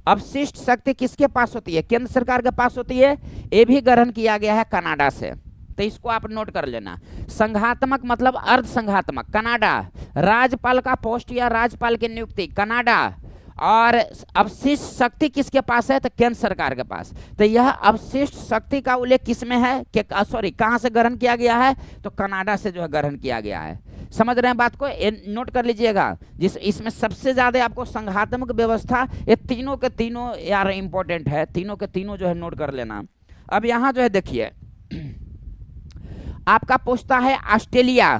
अपशिष्ट शक्ति किसके पास होती है? केंद्र सरकार के पास होती है। ये भी ग्रहण किया गया है कनाडा से, तो इसको आप नोट कर लेना। संघात्मक मतलब अर्ध संघात्मक कनाडा, राज्यपाल का पोस्ट या राज्यपाल की नियुक्ति कनाडा, और अपशिष्ट शक्ति किसके पास है? तो केंद्र सरकार के पास। तो यह अपशिष्ट शक्ति का उल्लेख किसमें है कि सॉरी कहां से ग्रहण किया गया है? तो कनाडा से जो है ग्रहण किया गया है। समझ रहे हैं बात को? नोट कर लीजिएगा। जिस इसमें सबसे ज्यादा आपको संघात्मक व्यवस्था, ये तीनों के तीनों यार इंपॉर्टेंट है, तीनों के तीनों जो है नोट कर लेना। अब यहां जो है देखिए आपका पूछता है ऑस्ट्रेलिया।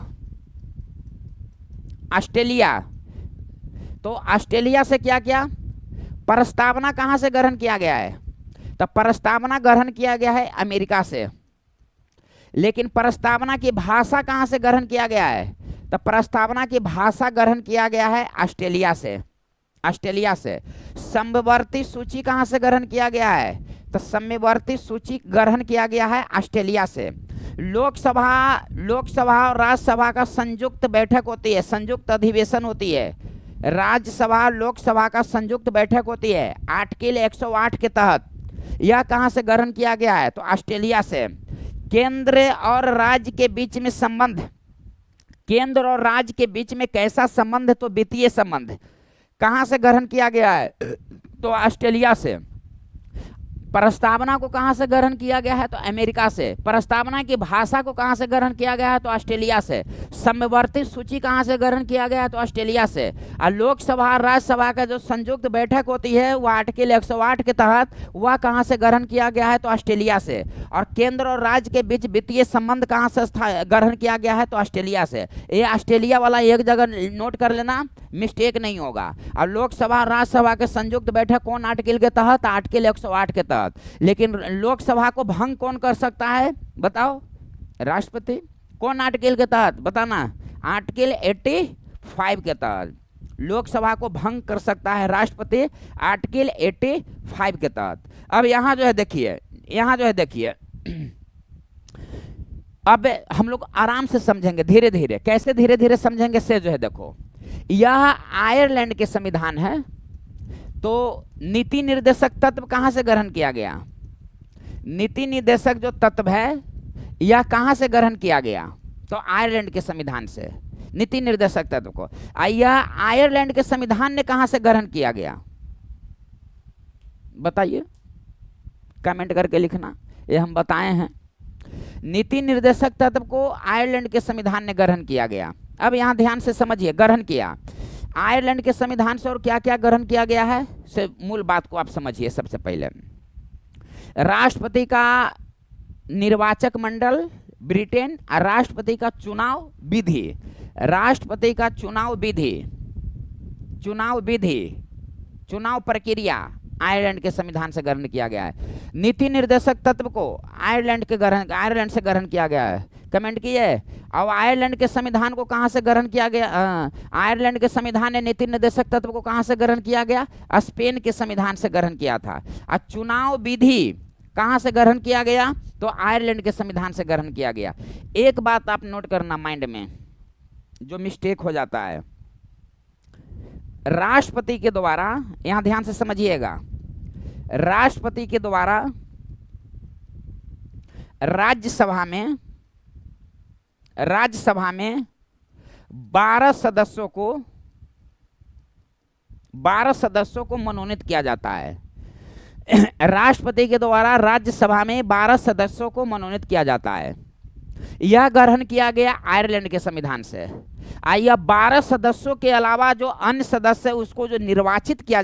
ऑस्ट्रेलिया, तो ऑस्ट्रेलिया से क्या क्या प्रस्तावना कहां से ग्रहण किया गया है? तो प्रस्तावना ग्रहण किया गया है अमेरिका से। लेकिन प्रस्तावना की भाषा कहां से ग्रहण किया गया है? तो प्रस्तावना की भाषा ग्रहण किया गया है ऑस्ट्रेलिया से। ऑस्ट्रेलिया से। समवर्ती सूची कहां से ग्रहण किया गया है? तो समवर्ती सूची ग्रहण किया गया है ऑस्ट्रेलिया से। लोकसभा और राज्यसभा का संयुक्त बैठक होती है, संयुक्त अधिवेशन होती है। राज्यसभा लोकसभा का संयुक्त बैठक होती है आर्टिकल 108 के तहत। यह कहां से ग्रहण किया गया है? तो ऑस्ट्रेलिया से। केंद्र और राज्य के बीच में संबंध, केंद्र और राज्य के बीच में कैसा संबंध? तो वित्तीय संबंध। कहां से ग्रहण किया गया है? तो ऑस्ट्रेलिया से। प्रस्तावना को कहां से ग्रहण किया गया है? तो अमेरिका से। प्रस्तावना की भाषा को कहां से ग्रहण किया गया है? तो ऑस्ट्रेलिया से। समवर्ती सूची कहां से ग्रहण किया गया है? तो ऑस्ट्रेलिया से। और लोकसभा और राज्यसभा का जो संयुक्त बैठक होती है वह आर्टिकल 108 के तहत, वह कहां से ग्रहण किया गया है? तो ऑस्ट्रेलिया से। और केंद्र और राज्य के बीच वित्तीय संबंध कहां से ग्रहण किया गया है? तो ऑस्ट्रेलिया से। ये ऑस्ट्रेलिया वाला एक जगह नोट कर लेना, मिस्टेक नहीं होगा। और लोकसभा और राज्यसभा के संयुक्त बैठक कौन आर्टिकल के तहत? आर्टिकल 108 के तहत। लेकिन लोकसभा को भंग कौन कर सकता है? बताओ, राष्ट्रपति। कौन आर्टिकल के तहत? बताना। आर्टिकल 85 के तहत लोकसभा को भंग कर सकता है राष्ट्रपति, आर्टिकल 85 के तहत। अब यहां जो है देखिए, यहां जो है देखिए अब हम लोग आराम से समझेंगे, धीरे धीरे। कैसे धीरे धीरे समझेंगे से जो है देखो, यह आयरलैंड के संविधान है। तो नीति निर्देशक तत्व कहां से ग्रहण किया गया? नीति निर्देशक जो तत्व है यह कहां से ग्रहण किया गया? तो आयरलैंड के संविधान से। नीति निर्देशक तत्व को यह आयरलैंड के संविधान ने कहां से ग्रहण किया गया? बताइए, कमेंट करके लिखना। ये हम बताए हैं, नीति निर्देशक तत्व को आयरलैंड के संविधान ने ग्रहण किया गया। अब यहां ध्यान से समझिए, ग्रहण किया आयरलैंड के संविधान से और क्या क्या ग्रहण किया गया है से मूल बात को आप समझिए। सबसे पहले राष्ट्रपति का निर्वाचक मंडल ब्रिटेन, और राष्ट्रपति का चुनाव विधि, राष्ट्रपति का चुनाव विधि, चुनाव प्रक्रिया आयरलैंड के संविधान से ग्रहण किया गया है। नीति निर्देशक तत्व को आयरलैंड से ग्रहण किया गया है। कमेंट किए। और आयरलैंड के संविधान को कहां से ग्रहण किया गया? आयरलैंड के संविधान ने नीति निर्देशक तत्व को कहां से ग्रहण किया गया? स्पेन के संविधान से ग्रहण किया था। और चुनाव विधि कहां से ग्रहण किया गया? तो आयरलैंड के संविधान से ग्रहण किया गया। एक बात आप नोट करना माइंड में, जो मिस्टेक हो जाता है, राष्ट्रपति के द्वारा, यहां ध्यान से समझिएगा, राष्ट्रपति के द्वारा राज्यसभा में 12 सदस्यों को मनोनीत किया जाता है। राष्ट्रपति के द्वारा राज्यसभा में 12 सदस्यों को मनोनीत किया जाता है। यह ग्रहण किया गया आयरलैंड के संविधान से। यह 12 सदस्यों के अलावा जो अन्य सदस्य उसको जो निर्वाचित किया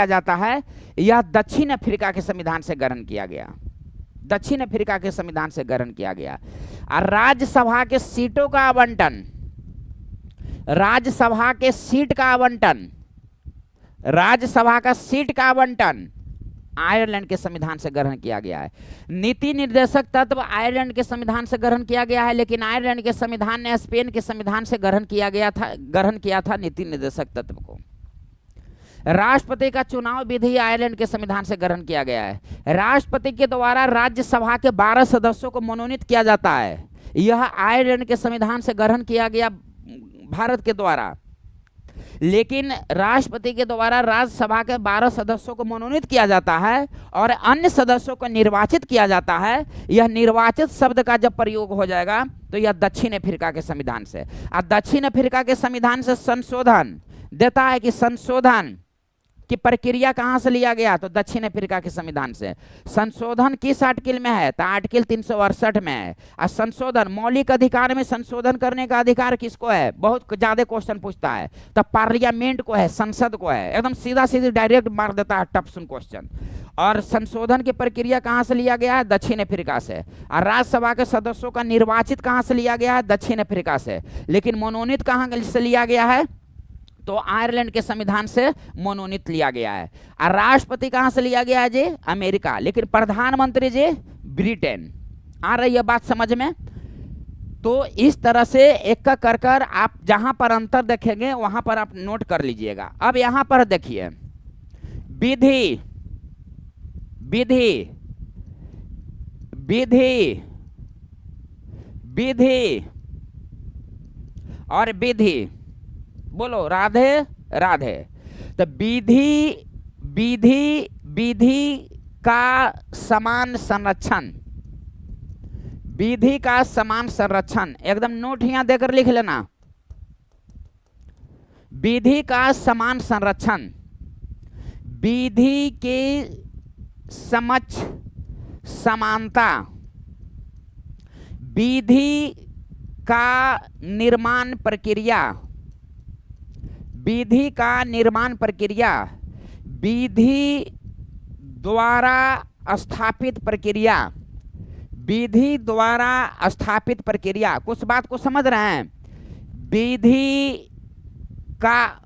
जाता है, यह दक्षिण अफ्रीका के संविधान से ग्रहण किया गया। दक्षिण अफ्रीका के संविधान से ग्रहण किया गया। और राज्यसभा के सीटों का आवंटन, राज्यसभा के सीट का आवंटन आयरलैंड के संविधान से ग्रहण किया गया है। नीति निर्देशक तत्व आयरलैंड के संविधान से ग्रहण किया गया है, लेकिन आयरलैंड के संविधान ने स्पेन के संविधान से ग्रहण किया था नीति निर्देशक तत्व को। राष्ट्रपति का चुनाव विधि आयरलैंड के संविधान से ग्रहण किया गया है। राष्ट्रपति के द्वारा राज्यसभा के 12 सदस्यों को मनोनीत किया जाता है। यह आयरलैंड के संविधान से ग्रहण किया गया भारत के द्वारा, लेकिन राष्ट्रपति के द्वारा राज्यसभा के 12 सदस्यों को मनोनीत किया जाता है और अन्य सदस्यों को निर्वाचित किया जाता है। यह निर्वाचित शब्द का जब प्रयोग हो जाएगा तो यह दक्षिण अफ्रीका के संविधान से, और दक्षिण अफ्रीका के संविधान से संशोधन देता है कि संशोधन की प्रक्रिया कहां से लिया गया, तो दक्षिण अफ्रीका के संविधान से। संशोधन किस आर्टिकल में है, तो आर्टिकल 368 में है। और संशोधन, मौलिक अधिकार में संशोधन करने का अधिकार किसको है, बहुत ज्यादा क्वेश्चन पूछता है, तो पार्लियामेंट को है, संसद को है। एकदम सीधा सीधी डायरेक्ट मार देता है टफ सुन क्वेश्चन। और संशोधन की प्रक्रिया कहां से लिया गया है, दक्षिण अफ्रीका से। और राज्यसभा के सदस्यों का निर्वाचित कहां से लिया गया है, दक्षिण अफ्रीका से। लेकिन मनोनीत कहां से लिया गया है, तो आयरलैंड के संविधान से मनोनीत लिया गया है। और राष्ट्रपति कहां से लिया गया है जी, अमेरिका। लेकिन प्रधानमंत्री जी ब्रिटेन। आ रही है बात समझ में। तो इस तरह से एक का कर आप जहां पर अंतर देखेंगे वहां पर आप नोट कर लीजिएगा। अब यहां पर देखिए, विधि विधि विधि विधि और विधि, बोलो राधे राधे। तो विधि विधि विधि का समान संरक्षण, विधि का समान संरक्षण, एकदम नोट यहां देकर लिख लेना। विधि का समान संरक्षण, विधि के समक्ष समानता, विधि का निर्माण प्रक्रिया, विधि का निर्माण प्रक्रिया, विधि द्वारा स्थापित प्रक्रिया, विधि द्वारा स्थापित प्रक्रिया। कुछ बात को समझ रहे हैं। विधि का,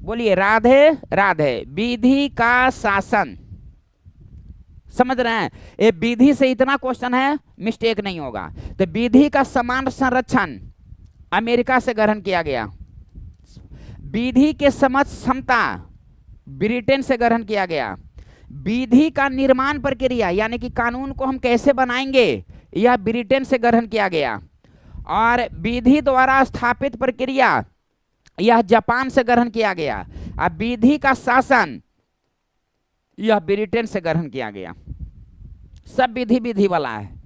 बोलिए राधे राधे। विधि का शासन, समझ रहे हैं। ये विधि से इतना क्वेश्चन है, मिस्टेक नहीं होगा। तो विधि का समान संरक्षण अमेरिका से ग्रहण किया गया। विधि के समक्ष समता ब्रिटेन से ग्रहण किया गया। विधि का निर्माण प्रक्रिया यानी कि कानून को हम कैसे बनाएंगे, यह ब्रिटेन से ग्रहण किया गया। और विधि द्वारा स्थापित प्रक्रिया, यह जापान से ग्रहण किया गया। और विधि का शासन, यह ब्रिटेन से ग्रहण किया गया। सब विधि विधि वाला है।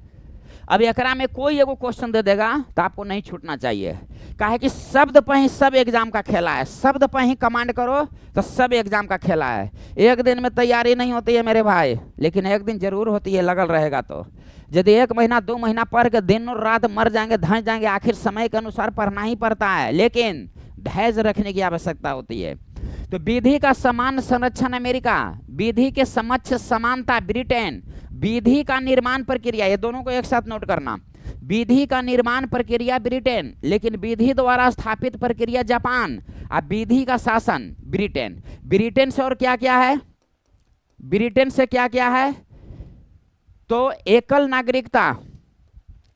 अब एकरा में कोई एगो क्वेश्चन दे देगा तो आपको नहीं छूटना चाहिए। काहे कि शब्द पर ही सब एग्जाम का खेला है। शब्द पर ही कमांड करो तो सब एग्जाम का खेला है। एक दिन में तैयारी नहीं होती है मेरे भाई, लेकिन एक दिन जरूर होती है, लगल रहेगा तो। यदि 1 महीना 2 महीना पढ़ के दिन और रात मर जाएंगे, धंस जाएंगे, आखिर समय के अनुसार पढ़ना ही पड़ता है, लेकिन धैर्य रखने की आवश्यकता होती है। तो विधि का समान संरक्षण अमेरिका, विधि के समक्ष समानता ब्रिटेन, विधि का निर्माण प्रक्रिया, ये दोनों को एक साथ नोट करना। विधि का निर्माण प्रक्रिया ब्रिटेन, लेकिन विधि द्वारा स्थापित प्रक्रिया जापान, और विधि का शासन ब्रिटेन। ब्रिटेन से और क्या क्या है, ब्रिटेन से क्या क्या है, तो एकल नागरिकता,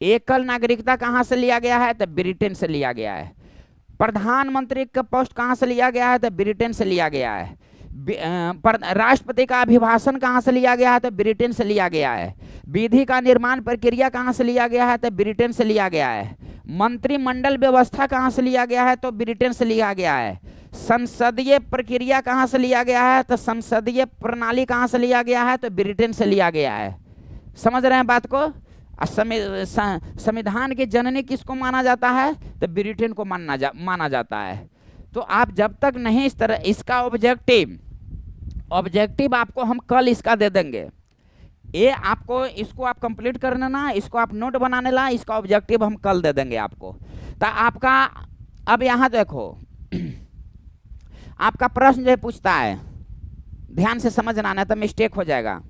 एकल नागरिकता कहां से लिया गया है, तो ब्रिटेन से लिया गया है। प्रधानमंत्री का पोस्ट कहां से लिया गया है, तो ब्रिटेन से लिया गया है। राष्ट्रपति का अभिभाषण कहां से लिया गया है, तो ब्रिटेन से लिया गया है। विधि का निर्माण प्रक्रिया कहां से लिया गया है, तो ब्रिटेन से लिया गया है। मंत्रिमंडल व्यवस्था कहां से लिया गया है, तो ब्रिटेन से लिया गया है। संसदीय प्रक्रिया कहां से लिया गया है, तो संसदीय प्रणाली कहां से लिया गया है, तो ब्रिटेन से लिया गया है। समझ रहे हैं बात को। संविधान की जननी किसको माना जाता है, तो ब्रिटेन को माना जाता है। तो आप जब तक नहीं इस तरह, इसका ऑब्जेक्टिव आपको हम कल इसका दे देंगे। ये आपको, इसको आप कंप्लीट कर लेना, इसको आप नोट बनाने ला, इसका ऑब्जेक्टिव हम कल दे देंगे आपको। तो आपका अब यहाँ देखो, आपका प्रश्न जो पूछता है, ध्यान से समझना, नहीं तो मिस्टेक हो जाएगा।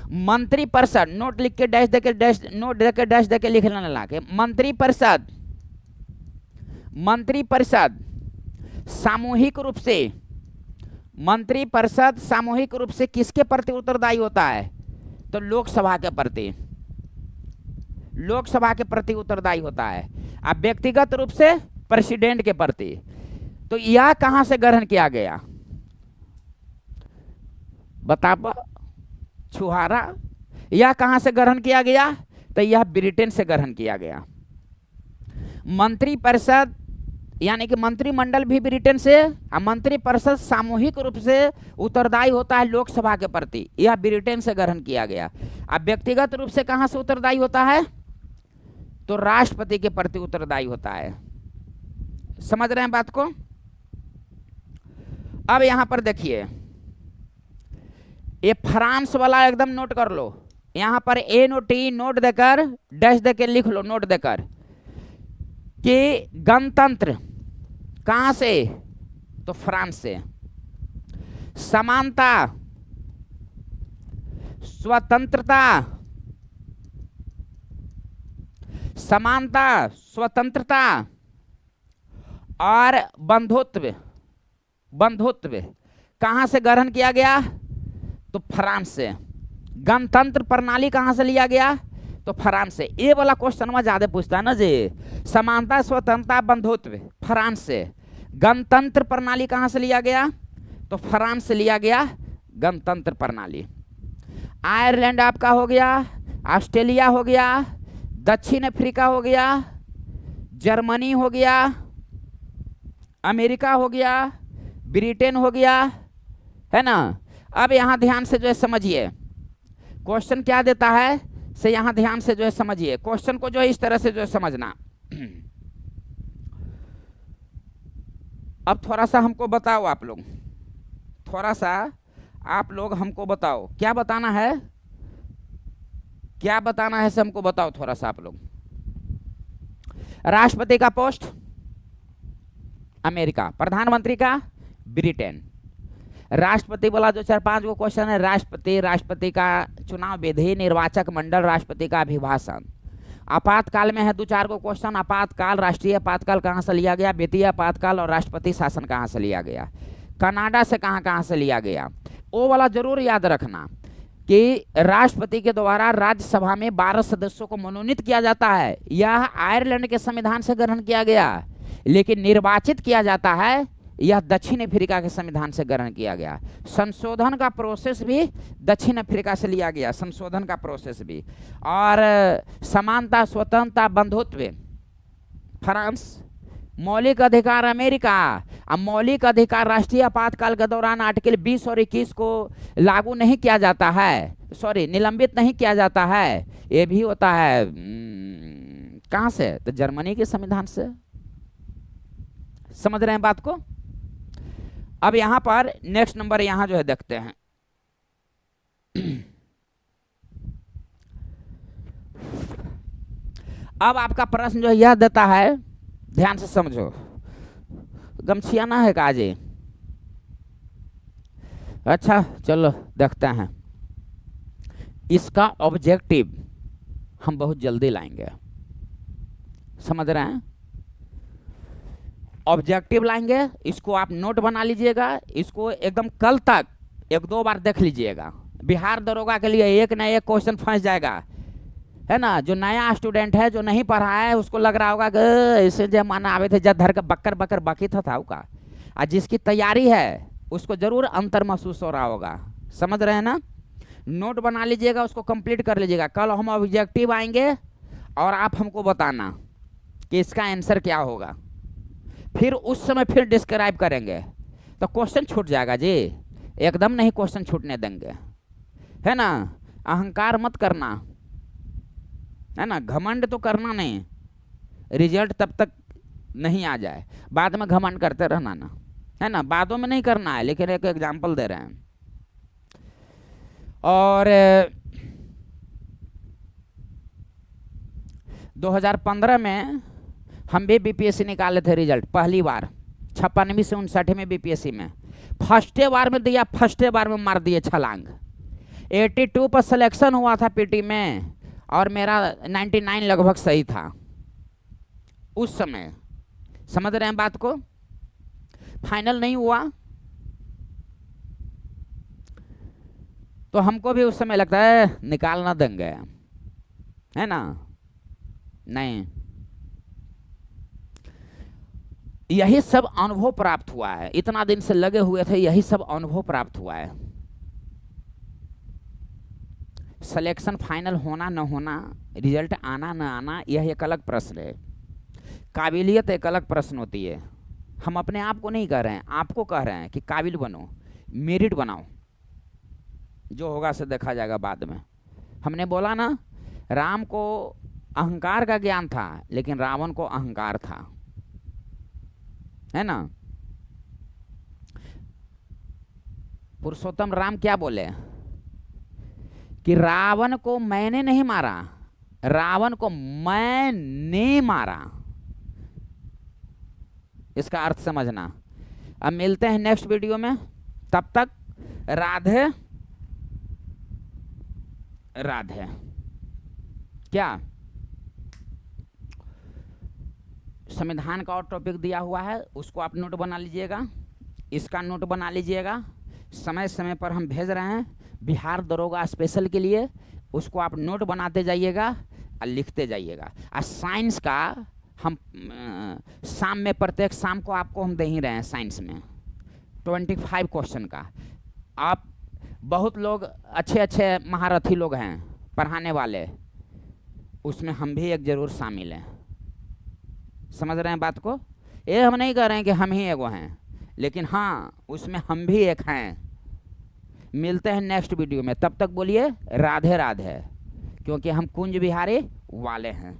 मंत्रिपरिषद, नोट लिख के डैश देके, डैश नोट देके, डैश देके लिख लेना ला के। मंत्रिपरिषद, मंत्रिपरिषद सामूहिक रूप से, मंत्रिपरिषद सामूहिक रूप से किसके प्रति उत्तरदायी होता है, तो लोकसभा के प्रति, लोकसभा के प्रति उत्तरदायी होता है। अब व्यक्तिगत रूप से प्रेसिडेंट के प्रति। तो यह कहां से ग्रहण किया गया, बता, छुहारा, यह कहां से ग्रहण किया गया, तो यह ब्रिटेन से ग्रहण किया गया। मंत्रिपरिषद यानी कि मंत्रिमंडल भी ब्रिटेन से, मंत्रिपरिषद सामूहिक रूप से उत्तरदायी होता है लोकसभा के प्रति, यह ब्रिटेन से ग्रहण किया गया। अब व्यक्तिगत रूप से कहां से उत्तरदायी होता है, तो राष्ट्रपति के प्रति उत्तरदायी होता है। समझ रहे हैं बात को। अब यहां पर देखिए, ये फ्रांस वाला एकदम नोट कर लो, यहां पर NOT नोट देकर डैश देकर लिख लो, नोट देकर कि गणतंत्र कहां से, तो फ्रांस से। समानता, स्वतंत्रता, समानता, स्वतंत्रता और बंधुत्व, बंधुत्व कहां से ग्रहण किया गया, तो फ्रांस से। गणतंत्र प्रणाली कहां से लिया गया, तो फ्रांस से। ये वाला क्वेश्चन में ज्यादा पूछता है ना जी, समानता, स्वतंत्रता, बंधुत्व फ्रांस से। गणतंत्र प्रणाली कहां से लिया गया, तो फ्रांस से लिया गया गणतंत्र प्रणाली। आयरलैंड आपका हो गया, ऑस्ट्रेलिया हो गया, दक्षिण अफ्रीका हो गया, जर्मनी हो गया, अमेरिका हो गया, ब्रिटेन हो गया, है ना। अब यहां ध्यान से जो है समझिए क्वेश्चन क्या देता है, से यहां ध्यान से जो है समझिए क्वेश्चन को, जो है इस तरह से जो है समझना। अब थोड़ा सा हमको बताओ आप लोग, थोड़ा सा आप लोग हमको बताओ क्या बताना है, क्या बताना है से हमको बताओ थोड़ा सा आप लोग। राष्ट्रपति का पोस्ट अमेरिका, प्रधानमंत्री का ब्रिटेन। राष्ट्रपति वाला जो 4-5 गो क्वेश्चन है, राष्ट्रपति, राष्ट्रपति का चुनाव विधि, निर्वाचक मंडल, राष्ट्रपति का अभिभाषण। आपातकाल में है 2-4 गो क्वेश्चन, आपातकाल, राष्ट्रीय आपातकाल कहाँ से लिया गया, वित्तीय आपातकाल और राष्ट्रपति शासन कहाँ से लिया गया, कनाडा से कहाँ से लिया गया। वो वाला जरूर याद रखना कि राष्ट्रपति के द्वारा राज्यसभा में 12 सदस्यों को मनोनीत किया जाता है। यह आयरलैंड के संविधान से ग्रहण किया गया, लेकिन निर्वाचित किया जाता है यह दक्षिण अफ्रीका के संविधान से ग्रहण किया गया। संशोधन का प्रोसेस भी दक्षिण अफ्रीका से लिया गया, संशोधन का प्रोसेस भी। और समानता, स्वतंत्रता, बंधुत्व फ्रांस, मौलिक अधिकार अमेरिका। अब मौलिक अधिकार राष्ट्रीय आपातकाल के दौरान आर्टिकल 20 और 21 को लागू नहीं किया जाता है, सॉरी निलंबित नहीं किया जाता है, ये भी होता है कहां से, तो जर्मनी के संविधान से। समझ रहे हैं बात को। अब यहां पर नेक्स्ट नंबर यहां जो है देखते हैं। अब आपका प्रश्न जो है यह देता है, ध्यान से समझो, गमछिया ना है काजी, अच्छा चलो देखते हैं। इसका ऑब्जेक्टिव हम बहुत जल्दी लाएंगे, समझ रहे हैं, ऑब्जेक्टिव लाएंगे। इसको आप नोट बना लीजिएगा, इसको एकदम कल तक 1-2 बार देख लीजिएगा। बिहार दरोगा के लिए एक ना एक क्वेश्चन फंस जाएगा, है ना। जो नया स्टूडेंट है, जो नहीं पढ़ा है, उसको लग रहा होगा कि ऐसे जो माना आवे थे जब धर के बक्कर बक्कर बाकी था का। और जिसकी तैयारी है उसको जरूर अंतर महसूस हो रहा होगा, समझ रहे हैं ना। नोट बना लीजिएगा, उसको कंप्लीट कर लीजिएगा। कल हम ऑब्जेक्टिव आएंगे और आप हमको बताना कि इसका आंसर क्या होगा, फिर उस समय फिर डिस्क्राइब करेंगे। तो क्वेश्चन छूट जाएगा जी, एकदम नहीं क्वेश्चन छूटने देंगे, है ना। अहंकार मत करना, है ना, घमंड तो करना नहीं, रिजल्ट तब तक नहीं आ जाए बाद में घमंड करते रहना ना, है ना। बातों में नहीं करना है, लेकिन एक एग्जांपल दे रहे हैं। और 2015 में हम भी बीपीएससी निकाले थे रिजल्ट, पहली बार 56वीं से 59वीं बीपीएससी में। फर्स्टे बार में दिया, फर्स्टे बार में मार दिए छलांग। 82 पर सिलेक्शन हुआ था पीटी में, और मेरा 99 लगभग सही था उस समय, समझ रहे हैं बात को। फाइनल नहीं हुआ तो हमको भी उस समय लगता है निकाल ना देंगे, है ना। नहीं, यही सब अनुभव प्राप्त हुआ है, इतना दिन से लगे हुए थे, यही सब अनुभव प्राप्त हुआ है, सिलेक्शन फाइनल होना न होना, रिजल्ट आना न आना, यह एक अलग प्रश्न है। काबिलियत एक अलग प्रश्न होती है। हम अपने आप को नहीं कह रहे हैं, आपको कह रहे हैं कि काबिल बनो, मेरिट बनाओ। जो होगा से देखा जाएगा बाद में। हमने बोला ना, राम को अहंकार का ज्ञान था लेकिन रावण को अहंकार था, है ना। पुरुषोत्तम राम क्या बोले कि रावण को मैंने नहीं मारा, रावण को मैंने मारा। इसका अर्थ समझना। अब मिलते हैं नेक्स्ट वीडियो में, तब तक राधे राधे। क्या संविधान का और टॉपिक दिया हुआ है, उसको आप नोट बना लीजिएगा, इसका नोट बना लीजिएगा। समय समय पर हम भेज रहे हैं बिहार दरोगा स्पेशल के लिए, उसको आप नोट बनाते जाइएगा और लिखते जाइएगा। और साइंस का हम शाम में, प्रत्येक शाम को आपको हम दे ही रहे हैं साइंस में 25 क्वेश्चन का। आप बहुत लोग अच्छे अच्छे महारथी लोग हैं पढ़ाने वाले, उसमें हम भी एक जरूर शामिल हैं। समझ रहे हैं बात को। ये हम नहीं कह रहे हैं कि हम ही एगो हैं, लेकिन हाँ उसमें हम भी एक हैं। मिलते हैं नेक्स्ट वीडियो में, तब तक बोलिए राधे राधे, क्योंकि हम कुंज बिहारी वाले हैं।